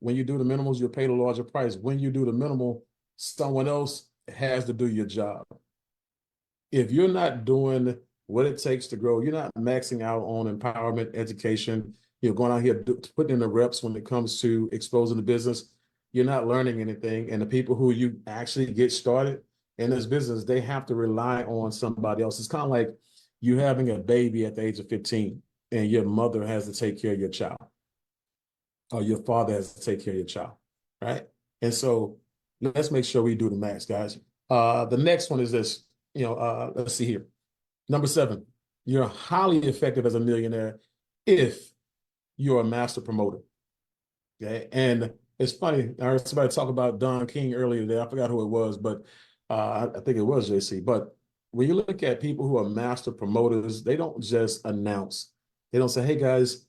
when you do the minimals, you'll pay the larger price. When you do the minimal, someone else has to do your job. If you're not doing what it takes to grow, you're not maxing out on empowerment, education, you're going out here putting in the reps when it comes to exposing the business, you're not learning anything. And the people who you actually get started in this business, they have to rely on somebody else. It's kind of like you having a baby at the age of 15 and your mother has to take care of your child. or your father has to take care of your child, right? And so let's make sure we do the max, guys. The next one is this, let's see here. Number 7, you're highly effective as a millionaire if you're a master promoter. Okay. And it's funny, I heard somebody talk about Don King earlier today. I forgot who it was, but I think it was JC. But when you look at people who are master promoters, they don't just announce. They don't say, hey guys,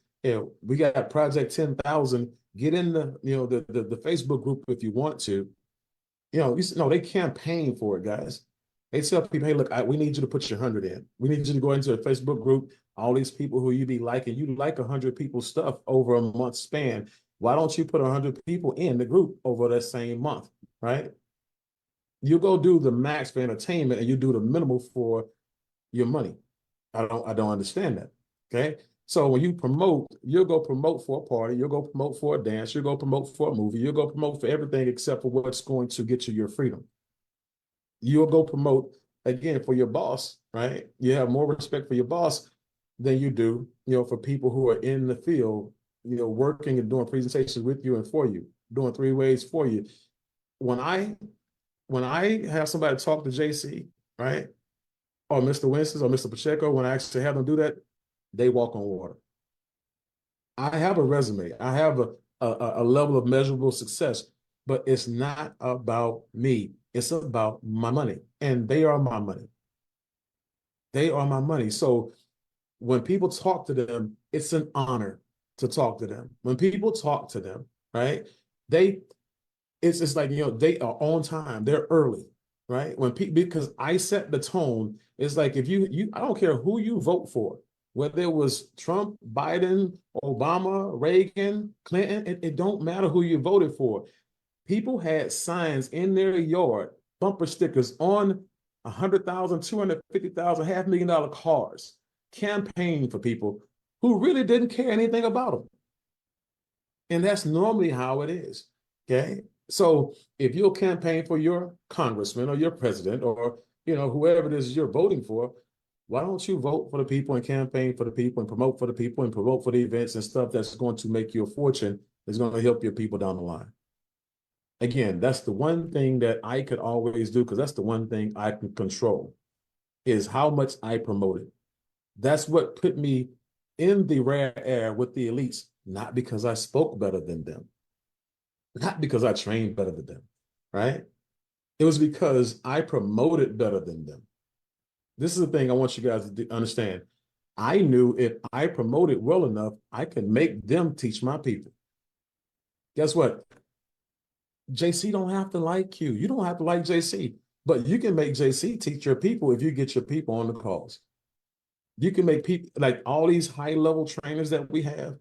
we got Project 10,000. Get in the Facebook group if you want to. No, they campaign for it, guys. They tell people, hey, look, we need you to put your 100 in. We need you to go into a Facebook group. All these people who you be liking, you like 100 people's stuff over a month span. Why don't you put 100 people in the group over that same month, right? You go do the max for entertainment and you do the minimal for your money. I don't understand that. Okay. So when you promote, you'll go promote for a party, you'll go promote for a dance, you'll go promote for a movie, you'll go promote for everything except for what's going to get you your freedom. You'll go promote again for your boss, right? You have more respect for your boss than you do, for people who are in the field, working and doing presentations with you and for you, doing 3 ways for you. When I have somebody talk to JC, right? Or Mr. Winston or Mr. Pacheco, when I actually have them do that, they walk on water. I have a resume. I have a level of measurable success, but it's not about me. It's about my money, and they are my money. They are my money. So when people talk to them, it's an honor to talk to them. When people talk to them, right? It's like, they are on time. They're early, right? Because I set the tone. It's like if I don't care who you vote for, whether it was Trump, Biden, Obama, Reagan, Clinton, it don't matter who you voted for. People had signs in their yard, bumper stickers on 100,000, 250,000, $500,000 cars, campaigning for people who really didn't care anything about them. And that's normally how it is. Okay. So if you'll campaign for your congressman or your president or, whoever it is you're voting for, why don't you vote for the people and campaign for the people and promote for the people and promote for the events and stuff that's going to make you a fortune, that's going to help your people down the line. Again, that's the one thing that I could always do, because that's the one thing I can control, is how much I promote it. That's what put me in the rare air with the elites, not because I spoke better than them, not because I trained better than them, right? It was because I promoted better than them. This is the thing I want you guys to understand. I knew if I promoted well enough, I could make them teach my people. Guess what? JC don't have to like you. You don't have to like JC, but you can make JC teach your people if you get your people on the calls. You can make people, like all these high-level trainers that we have,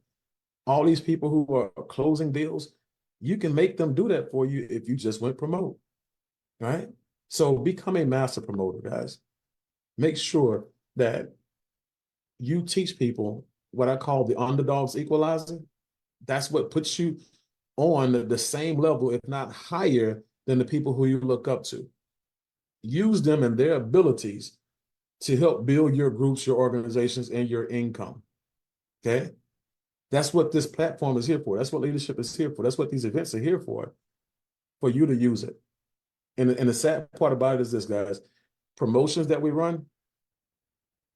all these people who are closing deals, you can make them do that for you if you just went promote, right? So become a master promoter, guys. Make sure that you teach people what I call the underdogs equalizer. That's what puts you on the same level, if not higher, than the people who you look up to. Use them and their abilities to help build your groups, your organizations, and your income. Okay? That's what this platform is here for. That's what leadership is here for. That's what these events are here for you to use it. And the sad part about it is this, guys. Promotions that we run,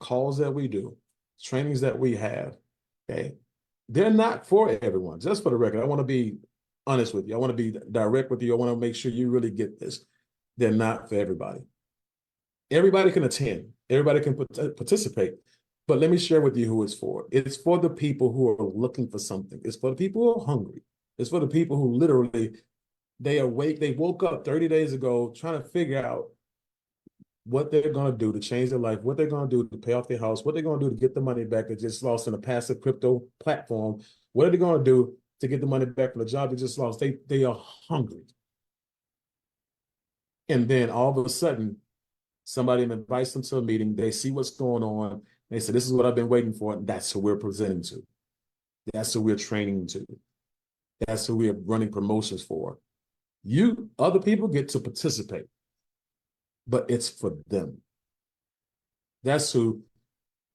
calls that we do, trainings that we have, okay? They're not for everyone. Just for the record, I want to be honest with you. I want to be direct with you. I want to make sure you really get this. They're not for everybody. Everybody can attend. Everybody can participate. But let me share with you who it's for. It's for the people who are looking for something. It's for the people who are hungry. It's for the people who literally, they woke up 30 days ago trying to figure out what they're going to do to change their life, what they're going to do to pay off their house, what they're going to do to get the money back they just lost in a passive crypto platform. What are they going to do to get the money back from the job they just lost? They are hungry. And then all of a sudden, somebody invites them to a meeting. They see what's going on. They say, this is what I've been waiting for. And that's who we're presenting to. That's who we're training to. That's who we're running promotions for. Other people get to participate, but it's for them. That's who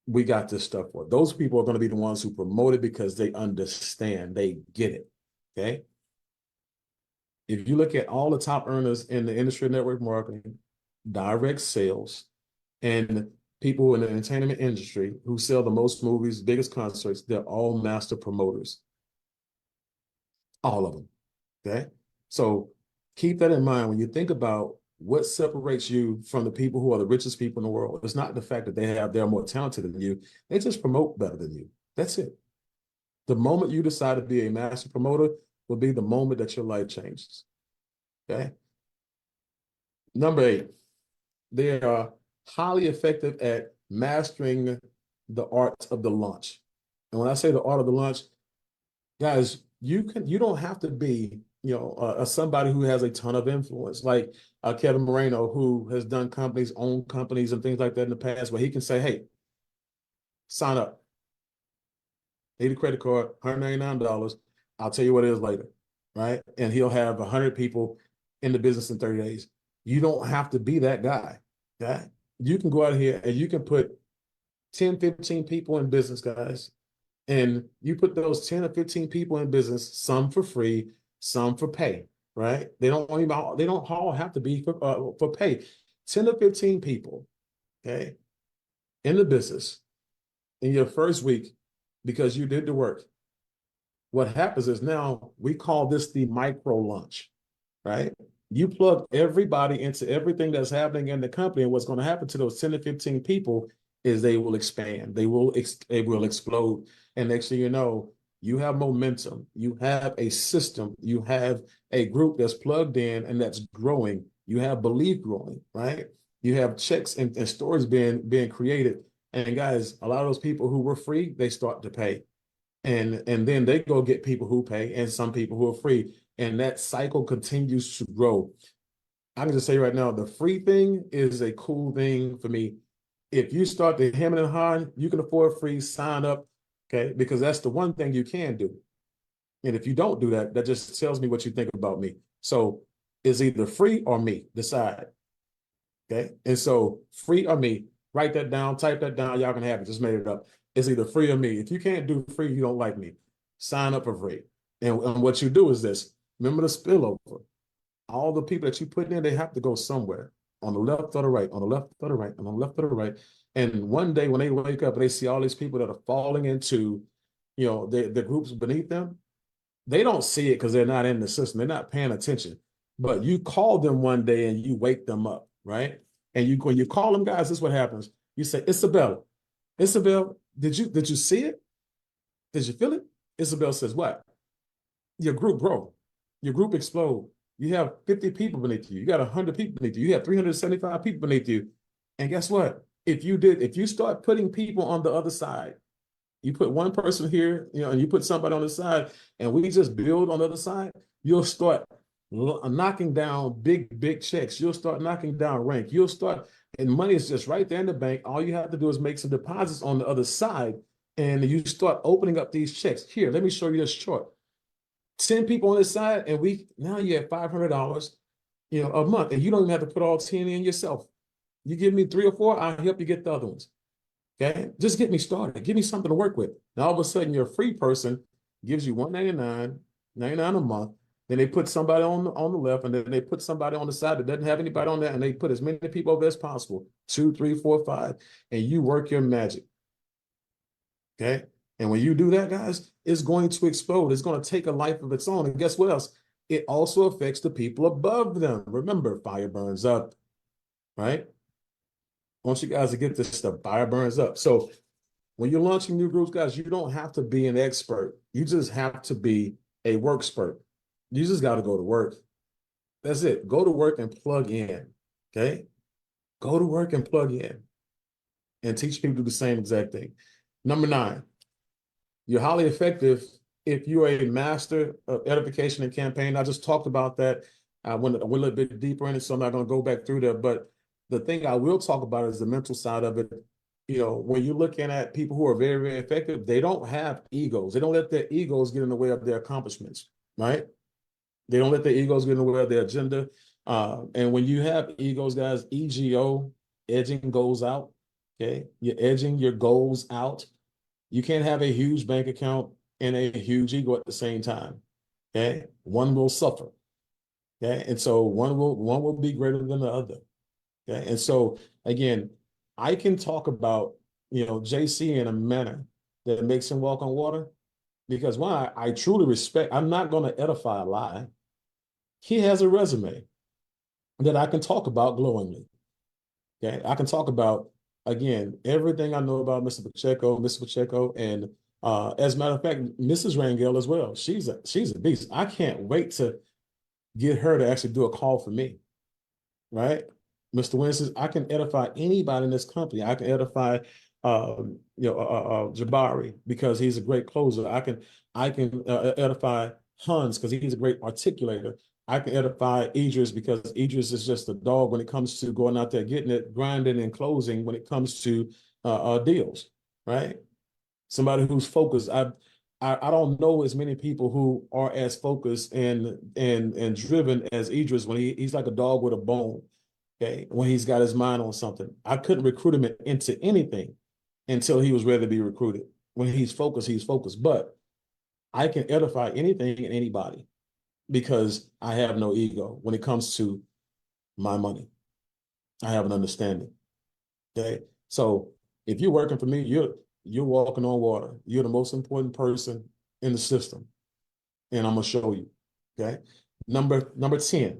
we got this stuff for. Those people are going to be the ones who promote it because they understand, they get it. Okay. If you look at all the top earners in the industry of network marketing, direct sales, and people in the entertainment industry who sell the most movies, biggest concerts, they're all master promoters. All of them. Okay. So keep that in mind when you think about what separates you from the people who are the richest people in the world. It's not the fact that they're more talented than you. They just promote better than you. That's it. The moment you decide to be a master promoter will be the moment that your life changes. Okay. Number 8, they are highly effective at mastering the art of the launch. And when I say the art of the launch, guys, you don't have to be somebody who has a ton of influence, like Kevin Moreno, who has done companies, owned companies, and things like that in the past, where he can say, "Hey, sign up. Need a credit card, $199. I'll tell you what it is later," right? And he'll have 100 people in the business in 30 days. You don't have to be that guy. Okay? You can go out here and you can put 10, 15 people in business, guys. And you put those 10 or 15 people in business, some for free, some for pay, right? They don't all have to be for pay. 10 to 15 people, okay, in the business in your first week because you did the work. What happens is now we call this the micro launch, right? You plug everybody into everything that's happening in the company, and what's going to happen to those 10 to 15 people is they will expand, they will explode. And next thing you know, you have momentum, you have a system, you have a group that's plugged in and that's growing, you have belief growing, right? You have checks and stories being created. And guys, a lot of those people who were free, they start to pay. And then they go get people who pay and some people who are free. And that cycle continues to grow. I can just say right now, the free thing is a cool thing for me. If you start to hem and hawing, you can afford free, sign up, okay? Because that's the one thing you can do. And if you don't do that, that just tells me what you think about me. So it's either free or me, decide, okay? And so free or me, write that down, type that down, y'all can have it, just made it up. It's either free or me. If you can't do free, you don't like me, sign up for free. And what you do is this, remember the spillover. All the people that you put in, they have to go somewhere, on the left or the right, on the left or the right, on the left or the right. And one day when they wake up and they see all these people that are falling into, the groups beneath them, they don't see it because they're not in the system. They're not paying attention. But you call them one day and you wake them up, right? And when you call them, guys, this is what happens. You say, Isabella, did you see it? Did you feel it? Isabel says, what? Your group grow. Your group explode. You have 50 people beneath you. You got 100 people beneath you. You have 375 people beneath you. And guess what? If you start putting people on the other side, you put one person here, and you put somebody on the side, and we just build on the other side, you'll start knocking down big checks. You'll start knocking down rank. And money is just right there in the bank. All you have to do is make some deposits on the other side, and you start opening up these checks. Here, let me show you this chart. 10 people on this side, and now you have $500, a month, and you don't even have to put all 10 in yourself. You give me 3 or 4, I'll help you get the other ones. Okay, just get me started. Give me something to work with. Now all of a sudden, your free person gives you $199 a month. Then they put somebody on the left, and then they put somebody on the side that doesn't have anybody on there, and they put as many people over as possible, 2, 3, 4, 5, and you work your magic. Okay. And when you do that, guys, it's going to explode. It's going to take a life of its own. And guess what else? It also affects the people above them. Remember, fire burns up, right? I want you guys to get this stuff. Fire burns up. So when you're launching new groups, guys, you don't have to be an expert. You just have to be a work expert. You just got to go to work. That's it. Go to work and plug in. Okay? Go to work and plug in and teach people to do the same exact thing. Number 9, you're highly effective if you're a master of edification and campaign. I just talked about that. I went a little bit deeper in it, so I'm not going to go back through that. But the thing I will talk about is the mental side of it. When you're looking at people who are very, very effective, they don't have egos. They don't let their egos get in the way of their accomplishments, right? They don't let their egos get in the way of their agenda. And when you have egos, guys, EGO, edging goes out, okay? You're edging your goals out. You can't have a huge bank account and a huge ego at the same time. Okay, one will suffer. Okay, and so one will be greater than the other. Okay, and so again, I can talk about JC in a manner that makes him walk on water because one, I truly respect. I'm not going to edify a lie. He has a resume that I can talk about glowingly. Okay, I can talk about again everything I know about Mr. Pacheco, and as a matter of fact, Mrs. Rangel as well. She's a beast. I can't wait to get her to actually do a call for me, right? Mr. Winston, I can edify anybody in this company. I can edify Jabari because he's a great closer. I can edify Hans because he's a great articulator. I can edify Idris because Idris is just a dog when it comes to going out there, getting it, grinding and closing when it comes to deals, right? Somebody who's focused. I don't know as many people who are as focused and driven as Idris when he's like a dog with a bone. Okay, when he's got his mind on something, I couldn't recruit him into anything until he was ready to be recruited. When he's focused, he's focused. But I can edify anything and anybody because I have no ego when it comes to my money. I have an understanding. Okay, so if you're working for me, you're walking on water. You're the most important person in the system, and I'm gonna show you. Okay, number 10.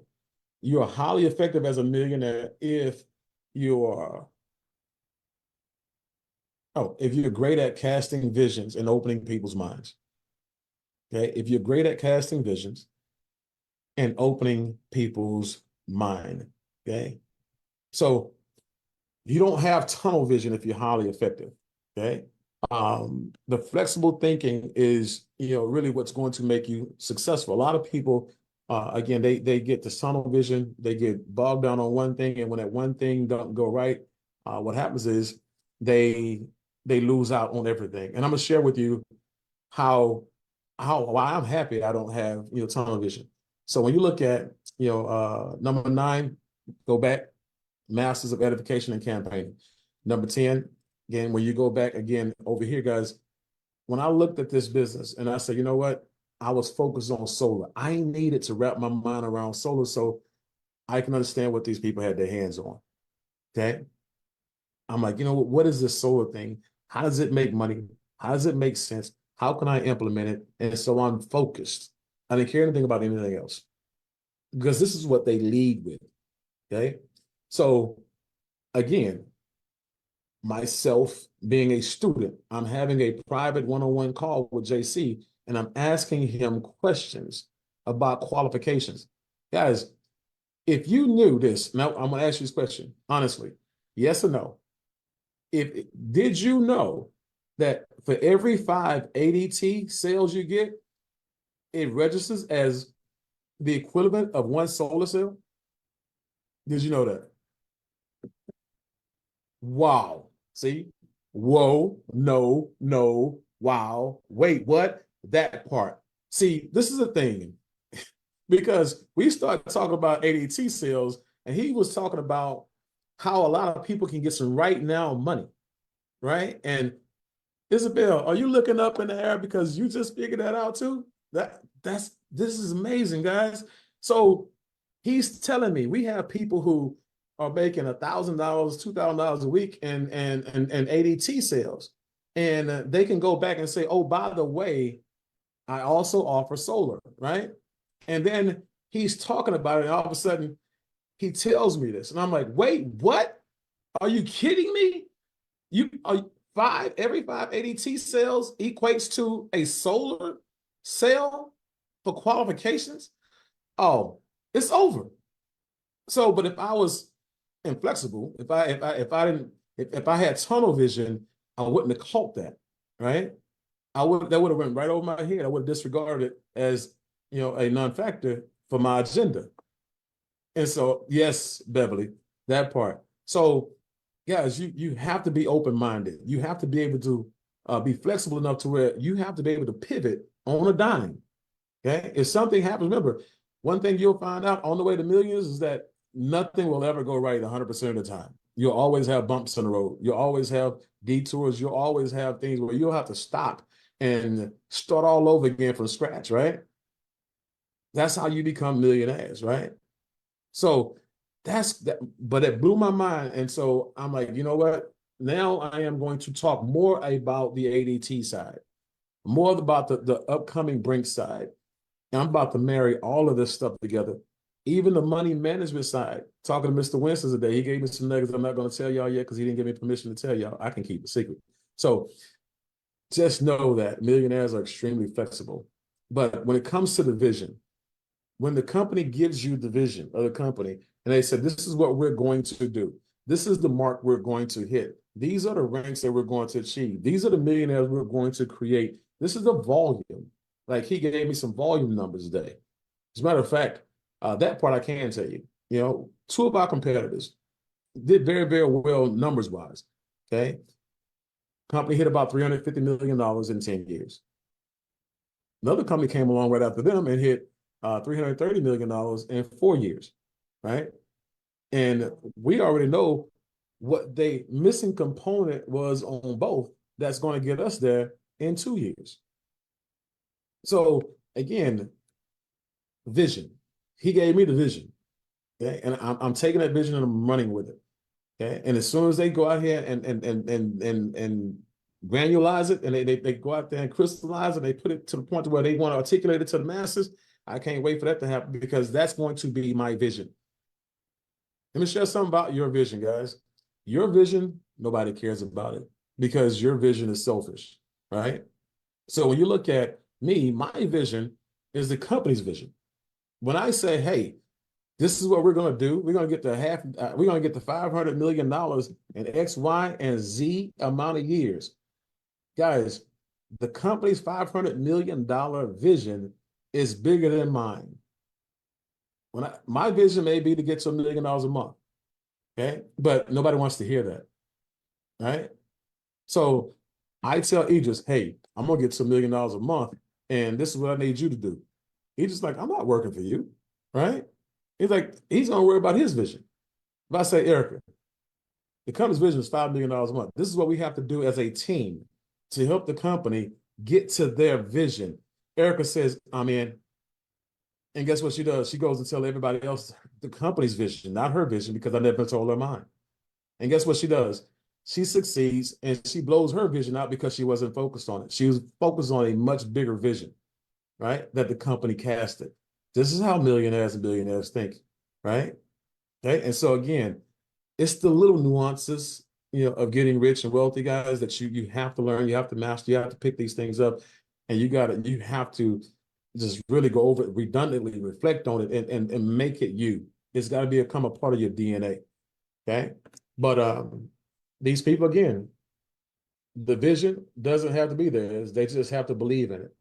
You are highly effective as a millionaire if you're if you're great at casting visions and opening people's minds. Okay, if you're great at casting visions and opening people's mind. Okay, so you don't have tunnel vision if you're highly effective. Okay, the flexible thinking is really what's going to make you successful. A lot of people, again, they get the tunnel vision, they get bogged down on one thing, and when that one thing don't go right, what happens is they they lose out on everything. And I'm gonna share with you how why I'm happy I don't have tunnel vision. So when you look at number 9, go back, Masters of Edification and Campaigning. Number 10, again, when you go back again over here, guys, when I looked at this business and I said, you know what? I was focused on solar. I needed to wrap my mind around solar so I can understand what these people had their hands on. Okay. I'm like, what is this solar thing? How does it make money? How does it make sense? How can I implement it? And so I'm focused. I didn't care anything about anything else because this is what they lead with. Okay. So again, myself being a student, I'm having a private one-on-one call with JC and I'm asking him questions about qualifications. Guys, if you knew this, now I'm going to ask you this question honestly, yes or no? If did you know that for every 5 ADT sales you get, it registers as the equivalent of 1 solar cell? Did you know that? Wow. See? Whoa, no, no, wow. Wait, what? That part. See, this is the thing because we started talking about ADT sales, and he was talking about how a lot of people can get some right now money, right? And Isabel, are you looking up in the air because you just figured that out too? This is amazing, guys. So he's telling me we have people who are making $1,000, $2,000 a week and ADT sales, and they can go back and say, "Oh, by the way, I also offer solar," right? And then he's talking about it, and all of a sudden he tells me this, and I'm like, "Wait, what? Are you kidding me? You are every 5 ADT sales equates to a solar sale for qualifications? Oh, it's over." So, but if I was inflexible, if I had tunnel vision, I wouldn't have caught that, right? That would have went right over my head. I would have disregarded it as a non-factor for my agenda. And so, yes, Beverly, that part. So, guys, you have to be open-minded. You have to be able to be flexible enough to where you have to be able to pivot on a dime. Okay, if something happens, remember, one thing you'll find out on the way to millions is that nothing will ever go right 100% of the time. You'll always have bumps in the road. You'll always have detours. You'll always have things where you'll have to stop and start all over again from scratch, right? That's how you become millionaires, right? So that's that, but it blew my mind. And so I'm like, you know what? Now I am going to talk more about the ADT side, more about the upcoming Brink side. And I'm about to marry all of this stuff together. Even the money management side. Talking to Mr. Winston today, he gave me some nuggets I'm not going to tell y'all yet because he didn't give me permission to tell y'all. I can keep a secret. So just know that millionaires are extremely flexible. But when it comes to the vision, when the company gives you the vision of the company and they said, this is what we're going to do, this is the mark we're going to hit, these are the ranks that we're going to achieve, these are the millionaires we're going to create, this is the volume. Like he gave me some volume numbers today. As a matter of fact, that part I can tell you, two of our competitors did very, very well numbers wise. Okay. Company hit about $350 million in 10 years. Another company came along right after them and hit $330 million in 4 years, right? And we already know what the missing component was on both that's going to get us there in 2 years. So again, vision. He gave me the vision, okay? And I'm taking that vision and I'm running with it, okay? And as soon as they go out here and granulize it and they go out there and crystallize it, they put it to the point where they want to articulate it to the masses, I can't wait for that to happen because that's going to be my vision. Let me share something about your vision, guys. Your vision, nobody cares about it because your vision is selfish, right? So when you look at me, my vision is the company's vision. When I say, hey, this is what we're going to do, we're going to get we're going to get to $500 million in X, Y, and Z amount of years. Guys, the company's $500 million vision is bigger than mine. My vision may be to get to $1 million a month, okay? But nobody wants to hear that, right? So I tell Idris, hey, I'm gonna get to $1 million a month, and this is what I need you to do. He's just like, I'm not working for you, right? He's like, he's gonna worry about his vision. If I say, Erica, the company's vision is $5 million a month. This is what we have to do as a team to help the company get to their vision. Erica says, I'm in. And guess what she does? She goes and tells everybody else the company's vision, not her vision, because I never told her mine. And guess what she does? She succeeds and she blows her vision out because she wasn't focused on it. She was focused on a much bigger vision, right? That the company casted. This is how millionaires and billionaires think, right? Okay. And so again, it's the little nuances, of getting rich and wealthy, guys, that you have to learn, you have to master, you have to pick these things up, and you have to just really go over it redundantly, reflect on it, and make it you. It's got to become a part of your DNA. Okay. But these people, again, the vision doesn't have to be there. They just have to believe in it.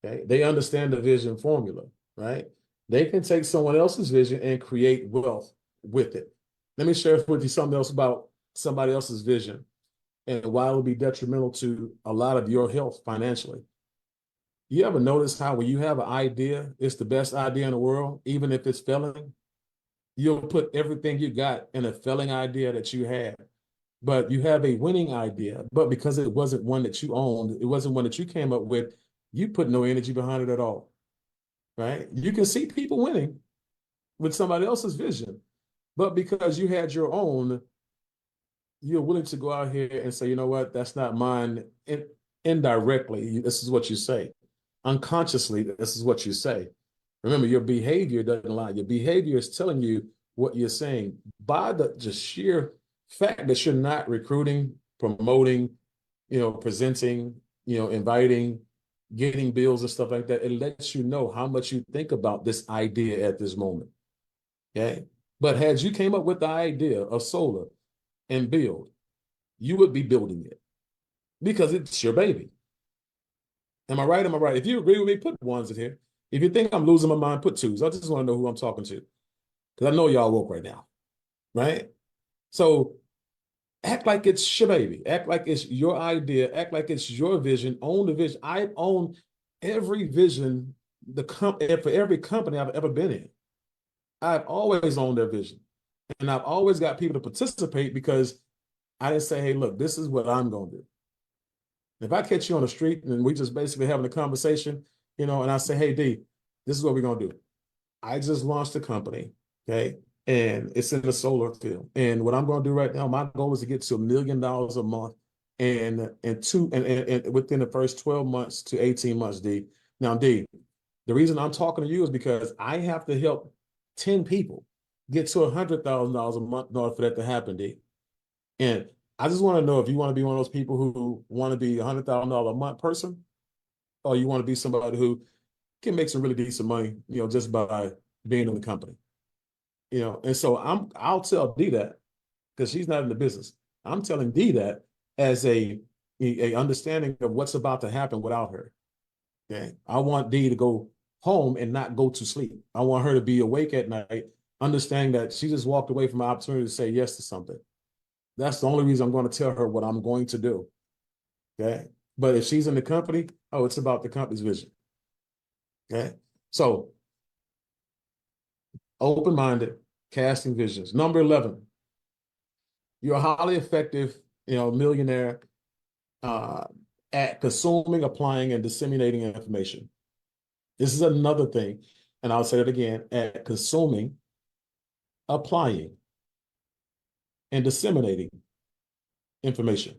Okay. They understand the vision formula, right? They can take someone else's vision and create wealth with it. Let me share with you something else about somebody else's vision and why it will be detrimental to a lot of your health financially. You ever notice how when you have an idea, it's the best idea in the world, even if it's failing? You'll put everything you got in a failing idea that you had. But you have a winning idea, but because it wasn't one that you owned, it wasn't one that you came up with, you put no energy behind it at all, right? You can see people winning with somebody else's vision, but because you had your own, you're willing to go out here and say, you know what, that's not mine. Indirectly, this is what you say. Unconsciously, this is what you say. Remember, your behavior doesn't lie. Your behavior is telling you what you're saying by the just sheer fact that you're not recruiting, promoting, presenting, inviting, getting bills and stuff like that. It lets you know how much you think about this idea at this moment. Okay. But had you came up with the idea of solar and build, you would be building it because it's your baby. Am I right? Am I right? If you agree with me, put ones in here. If you think I'm losing my mind, put twos. I just want to know who I'm talking to because I know y'all woke right now, right? So act like it's your baby. Act like it's your idea. Act like it's your vision. Own the vision. I own every vision for every company I've ever been in. I've always owned their vision. And I've always got people to participate because I didn't say, hey, look, this is what I'm going to do. If I catch you on the street and we just basically having a conversation, and I say, hey, D, this is what we're going to do. I just launched a company, okay, and it's in the solar field. And what I'm going to do right now, my goal is to get to $1 million a month, and within the first 12 months to 18 months, D. Now, D, the reason I'm talking to you is because I have to help 10 people get to $100,000 a month in order for that to happen, D. And I just want to know if you want to be one of those people who want to be $100,000 a month person, or you want to be somebody who can make some really decent money, just by being in the company. And so I'll tell D that because she's not in the business. I'm telling D that as a understanding of what's about to happen without her. Okay. I want D to go home and not go to sleep. I want her to be awake at night, understanding that she just walked away from an opportunity to say yes to something. That's the only reason I'm going to tell her what I'm going to do. Okay. But if she's in the company, oh, it's about the company's vision. Okay. So open-minded, casting visions. Number 11, you're a highly effective, millionaire at consuming, applying, and disseminating information. This is another thing, and I'll say it again, at consuming, applying, and disseminating information.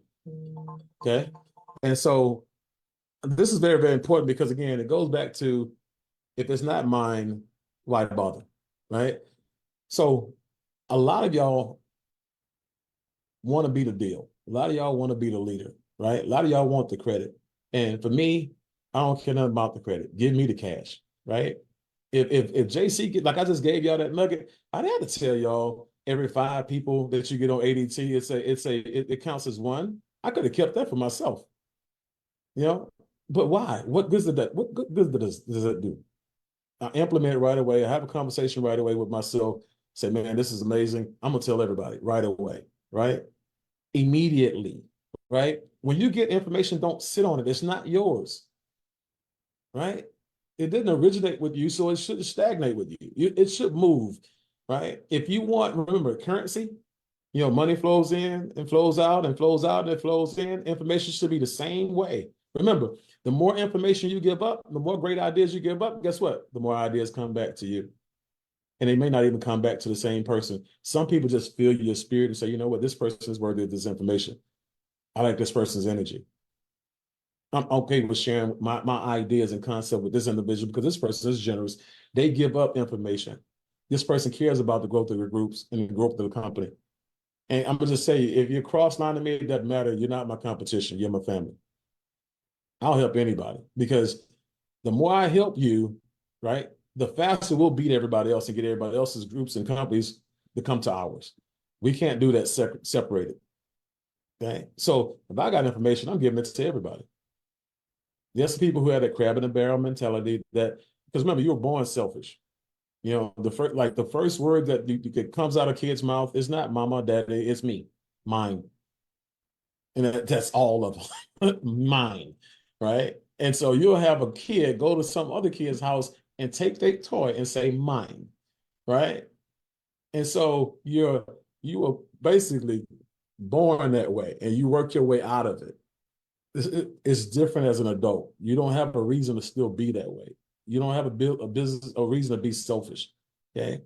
Okay. And so this is very, very important because, again, it goes back to if it's not mine, why bother? Right. So a lot of y'all want to be the deal. A lot of y'all want to be the leader, right? A lot of y'all want the credit. And for me, I don't care nothing about the credit. Give me the cash, right? If JC like I just gave y'all that nugget, I'd have to tell y'all every 5 people that you get on ADT, it counts as one. I could have kept that for myself, But why? What good does that? What good does it do? I implement it right away. I have a conversation right away with myself. Say, man, this is amazing. I'm gonna tell everybody right away, right? Immediately, right? When you get information, don't sit on it. It's not yours, right? It didn't originate with you, so it shouldn't stagnate with you. It should move, right? If you want, remember, currency, money flows in and flows out and flows out and it flows in. Information should be the same way. Remember, the more information you give up, the more great ideas you give up, guess what? The more ideas come back to you. And they may not even come back to the same person. Some people just feel your spirit and say, you know what, this person is worthy of this information. I like this person's energy. I'm okay with sharing my ideas and concept with this individual because this person is generous. They give up information. This person cares about the growth of the groups and the growth of the company. And I'm gonna just say, if you're cross-lining me, it doesn't matter. You're not my competition. You're my family. I'll help anybody because the more I help you, right, the faster we'll beat everybody else and get everybody else's groups and companies to come to ours. We can't do that separated. Okay. So if I got information, I'm giving it to everybody. There's people who have that crab in the barrel mentality because remember, you were born selfish. The first word that comes out of kids' mouth is not mama, daddy, it's me, mine. And that's all of them, mine, right? And so you'll have a kid go to some other kid's house and take their toy and say mine, right? And so you were basically born that way and you work your way out of it. It's different as an adult. You don't have a reason to still be that way. You don't have a reason to be selfish. Okay.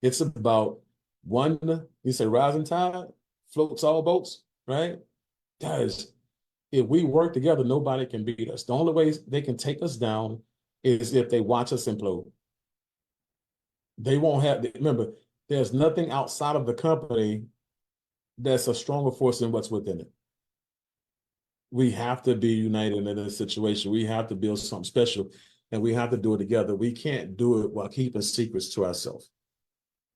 It's about one, you say rising tide floats all boats, right? Guys, if we work together, nobody can beat us. The only way they can take us down is if they watch us implode. They won't remember, there's nothing outside of the company that's a stronger force than what's within it. We have to be united in this situation. We have to build something special and we have to do it together. We can't do it while keeping secrets to ourselves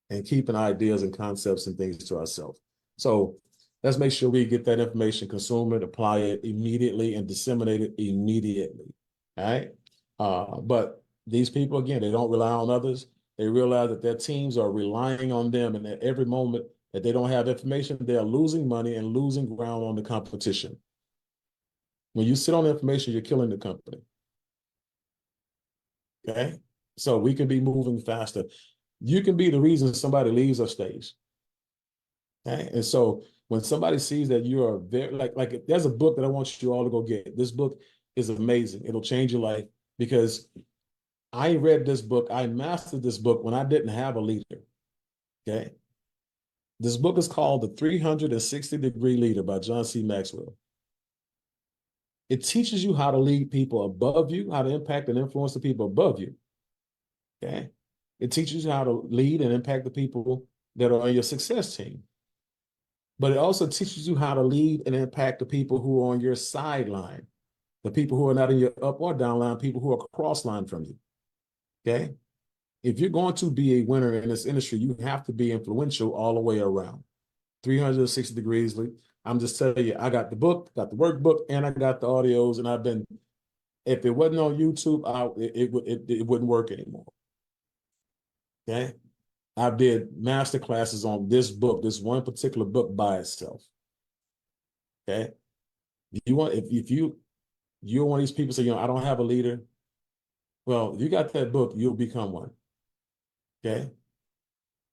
and keeping ideas and concepts and things to ourselves. So let's make sure we get that information, consume it, apply it immediately, and disseminate it immediately. All right. But these people, again, they don't rely on others. They realize that their teams are relying on them, and at every moment that they don't have information, they are losing money and losing ground on the competition. When you sit on information, you're killing the company. Okay. So we can be moving faster. You can be the reason somebody leaves or stays. Okay. And so when somebody sees that you are very like there's a book that I want you all to go get. This book is amazing. It'll change your life because I read this book. I mastered this book when I didn't have a leader. Okay. This book is called The 360-Degree Leader by John C. Maxwell. It teaches you how to lead people above you, how to impact and influence the people above you. Okay. It teaches you how to lead and impact the people that are on your success team. But it also teaches you how to lead and impact the people who are on your sideline, the people who are not in your up or down line, people who are cross line from you. Okay. If you're going to be a winner in this industry, you have to be influential all the way around. 360 degrees. I'm just telling you, I got the book, got the workbook, and I got the audios. And I've been, if it wasn't on YouTube, it wouldn't work anymore. Okay. I did master classes on this book, this one particular book by itself. Okay. You want, if you're one of these people say, I don't have a leader. Well, if you got that book, you'll become one. Okay.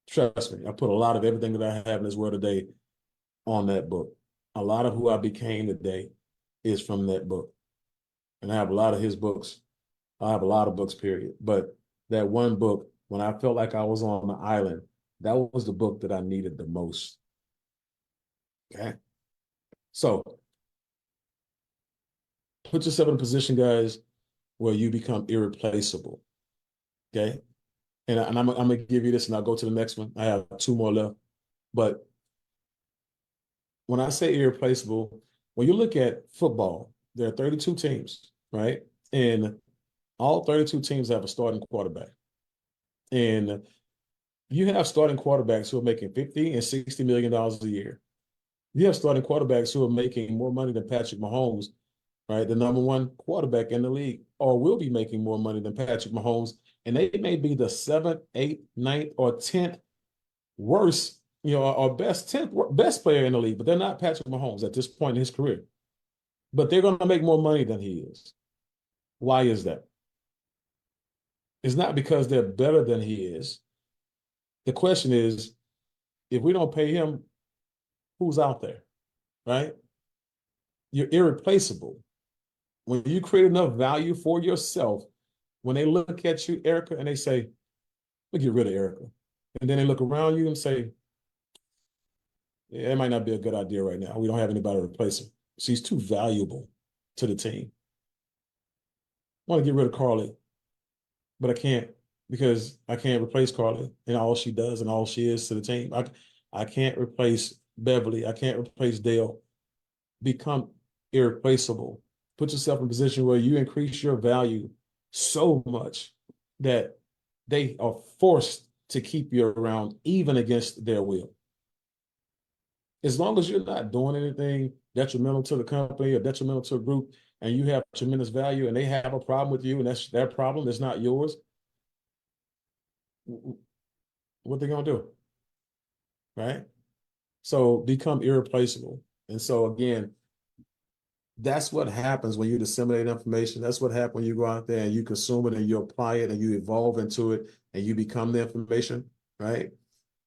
Trust me, I put a lot of everything that I have in this world today on that book. A lot of who I became today is from that book. And I have a lot of his books. I have a lot of books, period. But that one book, when I felt like I was on the island, that was the book that I needed the most. Okay. So put yourself in a position, guys, where you become irreplaceable. Okay. And I'm going to give you this and I'll go to the next one. I have two more left. But when I say irreplaceable, when you look at football, there are 32 teams, right? And all 32 teams have a starting quarterback. And you have starting quarterbacks who are making $50 and $60 million a year. You have starting quarterbacks who are making more money than Patrick Mahomes, right? The number one quarterback in the league, or will be making more money than Patrick Mahomes. And they may be the 7th, 8th, 9th, or 10th worst, or best player in the league, but they're not Patrick Mahomes at this point in his career. But they're going to make more money than he is. Why is that? It's not because they're better than he is. The question is, if we don't pay him, who's out there, right? You're irreplaceable. When you create enough value for yourself, when they look at you, Erica, and they say, we'll get rid of Erica. And then they look around you and say, yeah, it might not be a good idea right now. We don't have anybody to replace her. She's too valuable to the team. I want to get rid of Carly, but I can't because I can't replace Carly and all she does and all she is to the team. I can't replace Beverly. I can't replace Dale. Become irreplaceable. Put yourself in a position where you increase your value so much that they are forced to keep you around even against their will. As long as you're not doing anything detrimental to the company or detrimental to a group, and you have tremendous value and they have a problem with you and that's their problem, it's not yours, what they going to do? Right? So become irreplaceable. And so again, that's what happens when you disseminate information. That's what happens when you go out there and you consume it and you apply it and you evolve into it and you become the information, right?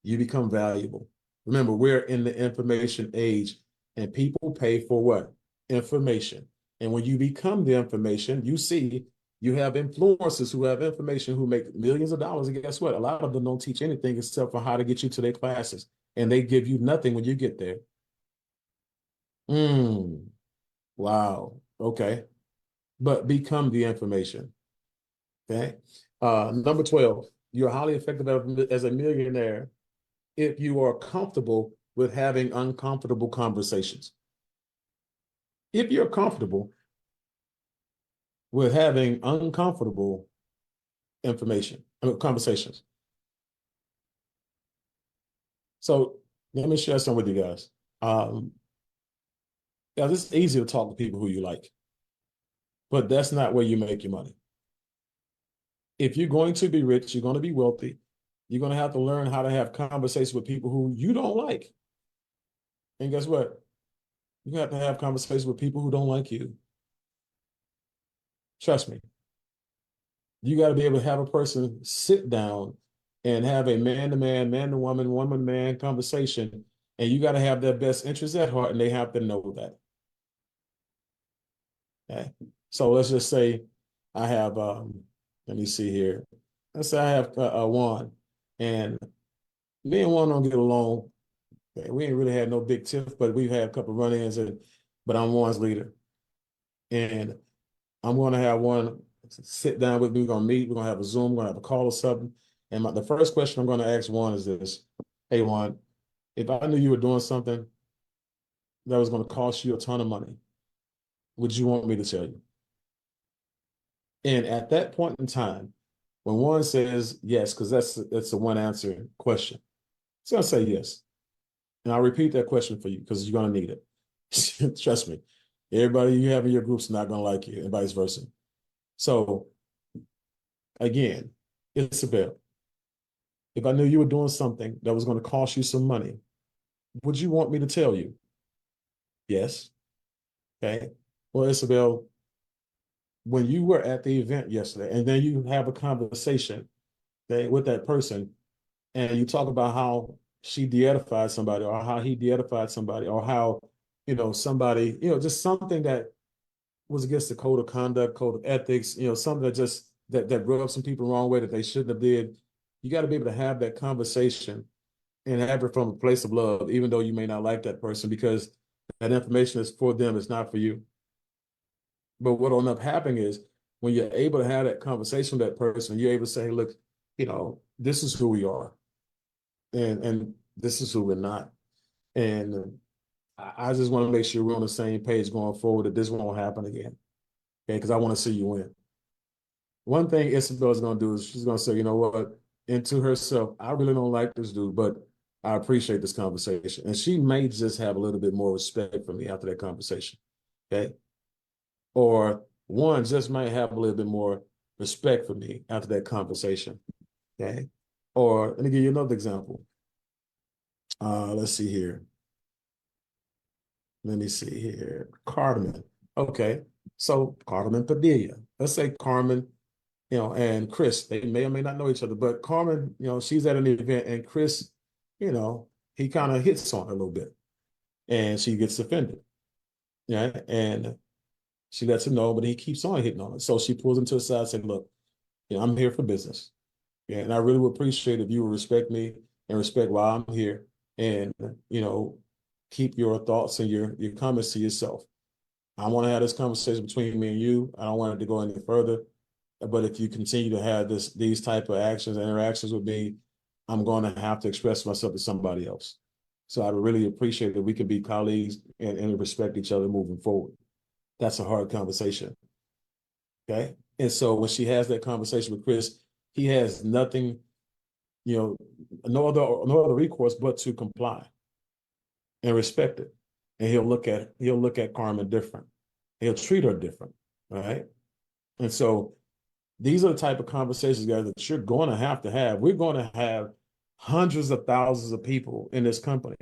You become valuable. Remember, we're in the information age and people pay for what? Information. And when you become the information, you see you have influencers who have information who make millions of dollars. And guess what? A lot of them don't teach anything except for how to get you to their classes. And they give you nothing when you get there. Wow. Okay. But become the information. Okay. Number 12, you're highly effective as a millionaire if you are comfortable with having uncomfortable conversations. If you're comfortable with having uncomfortable conversations. So let me share some with you guys. It's easy to talk to people who you like, but that's not where you make your money. If you're going to be rich, you're going to be wealthy, you're going to have to learn how to have conversations with people who you don't like. And guess what? You have to have conversations with people who don't like you. Trust me. You got to be able to have a person sit down and have a man-to-man, man-to-woman, woman-to-man conversation. And you got to have their best interests at heart, and they have to know that. Okay. So let's just say I have, Let me see here. Let's say I have Juan, and me and Juan don't get along. We ain't really had no big tiff, but we've had a couple run-ins, but I'm Juan's leader, and I'm going to have Juan sit down with me. We're going to meet. We're going to have a Zoom. We're going to have a call or something. And the first question I'm going to ask Juan is this: Hey, Juan, if I knew you were doing something that was going to cost you a ton of money, would you want me to tell you? And at that point in time, when one says yes, because that's a one answer question, it's going to say yes. And I'll repeat that question for you because you're going to need it. Trust me. Everybody you have in your group's not going to like you and vice versa. So again, Isabel, if I knew you were doing something that was going to cost you some money, would you want me to tell you? Yes. Okay. Well, Isabel, when you were at the event yesterday, and then you have a conversation with that person, and you talk about how she de-edified somebody, or how he de-edified somebody, or how, somebody, just something that was against the code of conduct, code of ethics, something that just that rubbed some people the wrong way that they shouldn't have did. You got to be able to have that conversation and have it from a place of love, even though you may not like that person, because that information is for them, it's not for you. But what will end up happening is when you're able to have that conversation with that person, you're able to say, hey, look, this is who we are, and this is who we're not. And I just want to make sure we're on the same page going forward, that this won't happen again. Okay, because I want to see you win. One thing Isabel's going to do is she's going to say, you know what, into herself, I really don't like this dude, but I appreciate this conversation. And she may just have a little bit more respect for me after that conversation. Okay. Or one just might have a little bit more respect for me after that conversation. Okay. Or let me give you another example. Let's see here. Let me see here. Carmen. Okay. So Carmen Padilla. Let's say Carmen, and Chris, they may or may not know each other, but Carmen, she's at an event, and Chris, he kind of hits on her a little bit, and she gets offended. Yeah. And she lets him know, but he keeps on hitting on her. So she pulls him to the side and says, look, I'm here for business. Yeah. And I really would appreciate if you would respect me and respect why I'm here, and, keep your thoughts and your comments to yourself. I want to have this conversation between me and you. I don't want it to go any further. But if you continue to have these type of actions and interactions with me, I'm going to have to express myself to somebody else. So I would really appreciate that we can be colleagues and respect each other moving forward. That's a hard conversation. Okay. And so when she has that conversation with Chris, he has nothing, no other recourse but to comply and respect it. And he'll look at Carmen different. He'll treat her different. Right. And so these are the type of conversations, guys, that you're going to have. We're going to have hundreds of thousands of people in this company.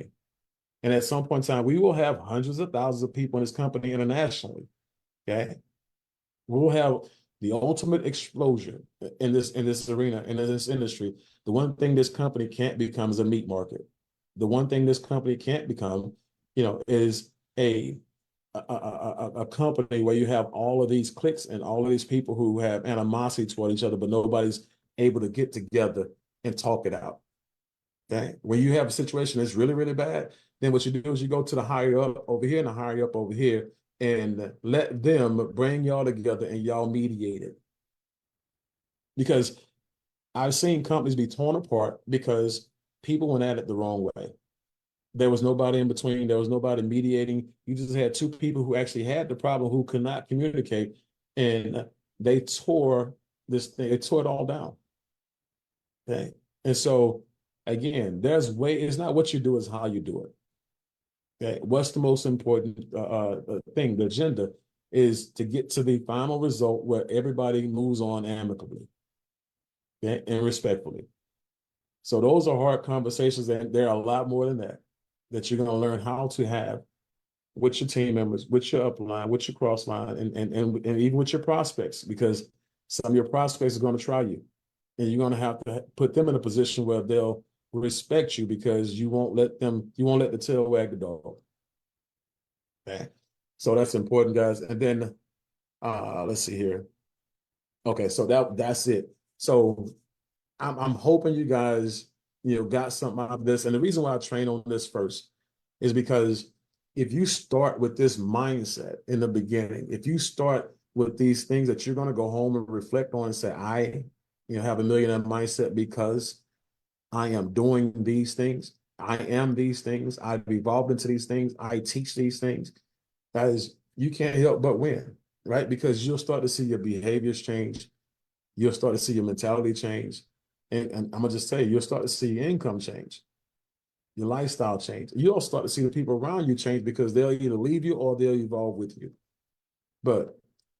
And at some point in time, we will have hundreds of thousands of people in this company internationally. Okay. We'll have the ultimate explosion in this arena, in this industry. The one thing this company can't become is a meat market. The one thing this company can't become, is a company where you have all of these cliques and all of these people who have animosity toward each other, but nobody's able to get together and talk it out. Okay. When you have a situation that's really, really bad, then what you do is you go to the higher up over here and the higher up over here, and let them bring y'all together and y'all mediate it. Because I've seen companies be torn apart because people went at it the wrong way. There was nobody in between. There was nobody mediating. You just had two people who actually had the problem, who could not communicate, and they tore this thing. They tore it all down. Okay. And so again, it's not what you do, it's how you do it. Okay. What's the most important thing? The agenda is to get to the final result where everybody moves on amicably, okay, and respectfully. So those are hard conversations, and there are a lot more than that you're going to learn how to have with your team members, with your upline, with your cross line, and even with your prospects, because some of your prospects are going to try you, and you're going to have to put them in a position where they'll respect you, because you won't let the tail wag the dog. Okay. So that's important, guys. And then let's see here. Okay, so that's it. So I'm hoping you guys, got something out of this. And the reason why I train on this first is because if you start with this mindset in the beginning, if you start with these things that you're going to go home and reflect on and say, have a millionaire mindset because I am doing these things. I am these things. I've evolved into these things. I teach these things. That is, you can't help but win, right? Because you'll start to see your behaviors change. You'll start to see your mentality change. And I'm gonna just tell you, you'll start to see your income change, your lifestyle change. You'll start to see the people around you change because they'll either leave you or they'll evolve with you. But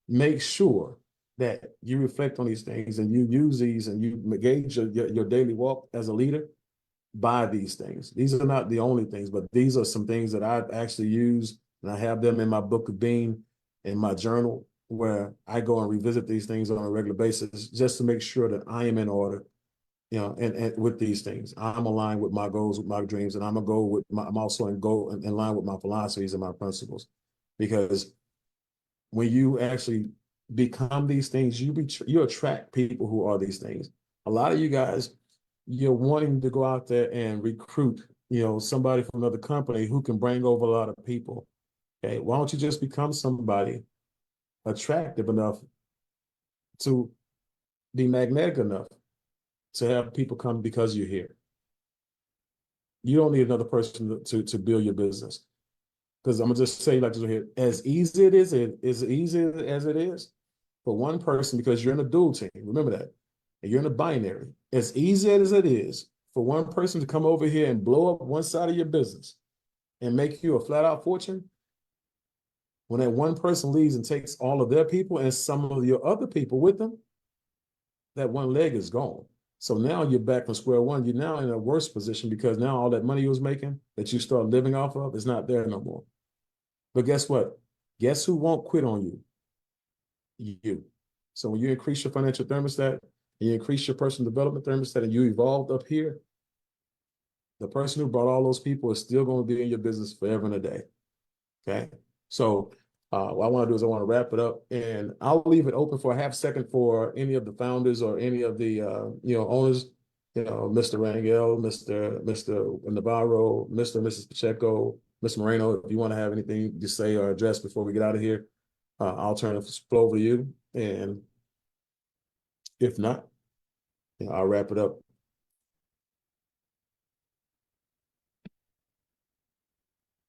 make sure that you reflect on these things and you use these and you gauge your daily walk as a leader by these things. These are not the only things, but these are some things that I've actually used, and I have them in my book of being, in my journal, where I go and revisit these things on a regular basis just to make sure that I am in order, and with these things. I'm aligned with my goals, with my dreams, and I'm also in line with my philosophies and my principles. Because when you actually become these things, you attract people who are these things. A lot of you guys, you're wanting to go out there and recruit, somebody from another company who can bring over a lot of people. Okay, why don't you just become somebody attractive enough to be magnetic enough to have people come because you're here? You don't need another person to build your business. Because I'm gonna just say like this right here, as easy as it is for one person, because you're in a dual team. Remember that. And you're in a binary. As easy as it is for one person to come over here and blow up one side of your business and make you a flat out fortune, when that one person leaves and takes all of their people and some of your other people with them, that one leg is gone. So now you're back from square one. You're now in a worse position because now all that money you was making that you start living off of is not there no more. But guess what? Guess who won't quit on you? You. So when you increase your financial thermostat, you increase your personal development thermostat, and you evolved up here, the person who brought all those people is still going to be in your business forever and a day. Okay. So what I want to do is I want to wrap it up, and I'll leave it open for a half second for any of the founders or any of the owners, Mr. Rangel, Mr. Navarro, Mr. and Mrs. Pacheco, Mr. Moreno. If you want to have anything to say or address before we get out of here, I'll turn the floor over to you. And if not, I'll wrap it up.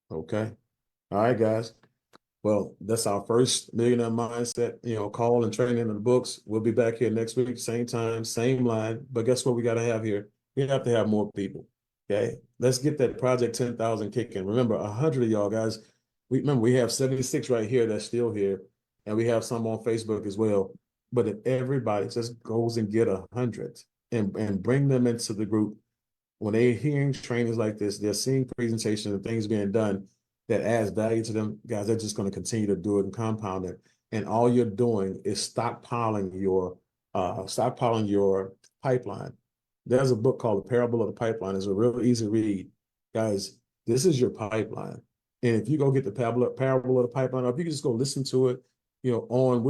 Okay. All right, guys. Well, that's our first Millionaire Mindset, call and training in the books. We'll be back here next week, same time, same line. But guess what we got to have here? We have to have more people. Okay. Let's get that Project 10,000 kicking. Remember, 100 of y'all guys, we have 76 right here that's still here. And we have some on Facebook as well. But if everybody just goes and get 100 and bring them into the group, when they're hearing trainings like this, they're seeing presentations and things being done that adds value to them, guys, they're just going to continue to do it and compound it. And all you're doing is stockpiling your pipeline. There's a book called The Parable of the Pipeline. It's a real easy read. Guys, this is your pipeline. And if you go get the Parable of the Pipeline, or if you can just go listen to it, on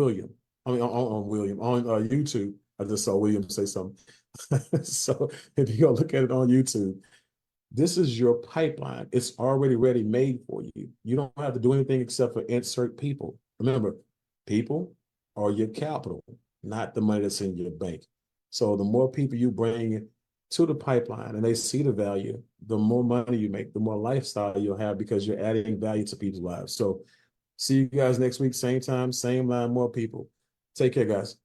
YouTube. I just saw William say something. So if you go look at it on YouTube, this is your pipeline. It's already ready made for you. You don't have to do anything except for insert people. Remember, people are your capital, not the money that's in your bank. So the more people you bring to the pipeline and they see the value, the more money you make, the more lifestyle you'll have because you're adding value to people's lives. So see you guys next week, same time, same line, more people. Take care, guys.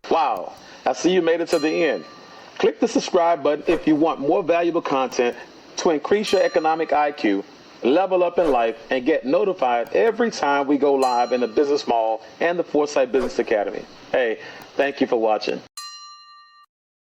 Wow, I see you made it to the end. Click the subscribe button if you want more valuable content to increase your economic IQ, level up in life, and get notified every time we go live in the Business Mall and the Foresight Business Academy. Hey, thank you for watching.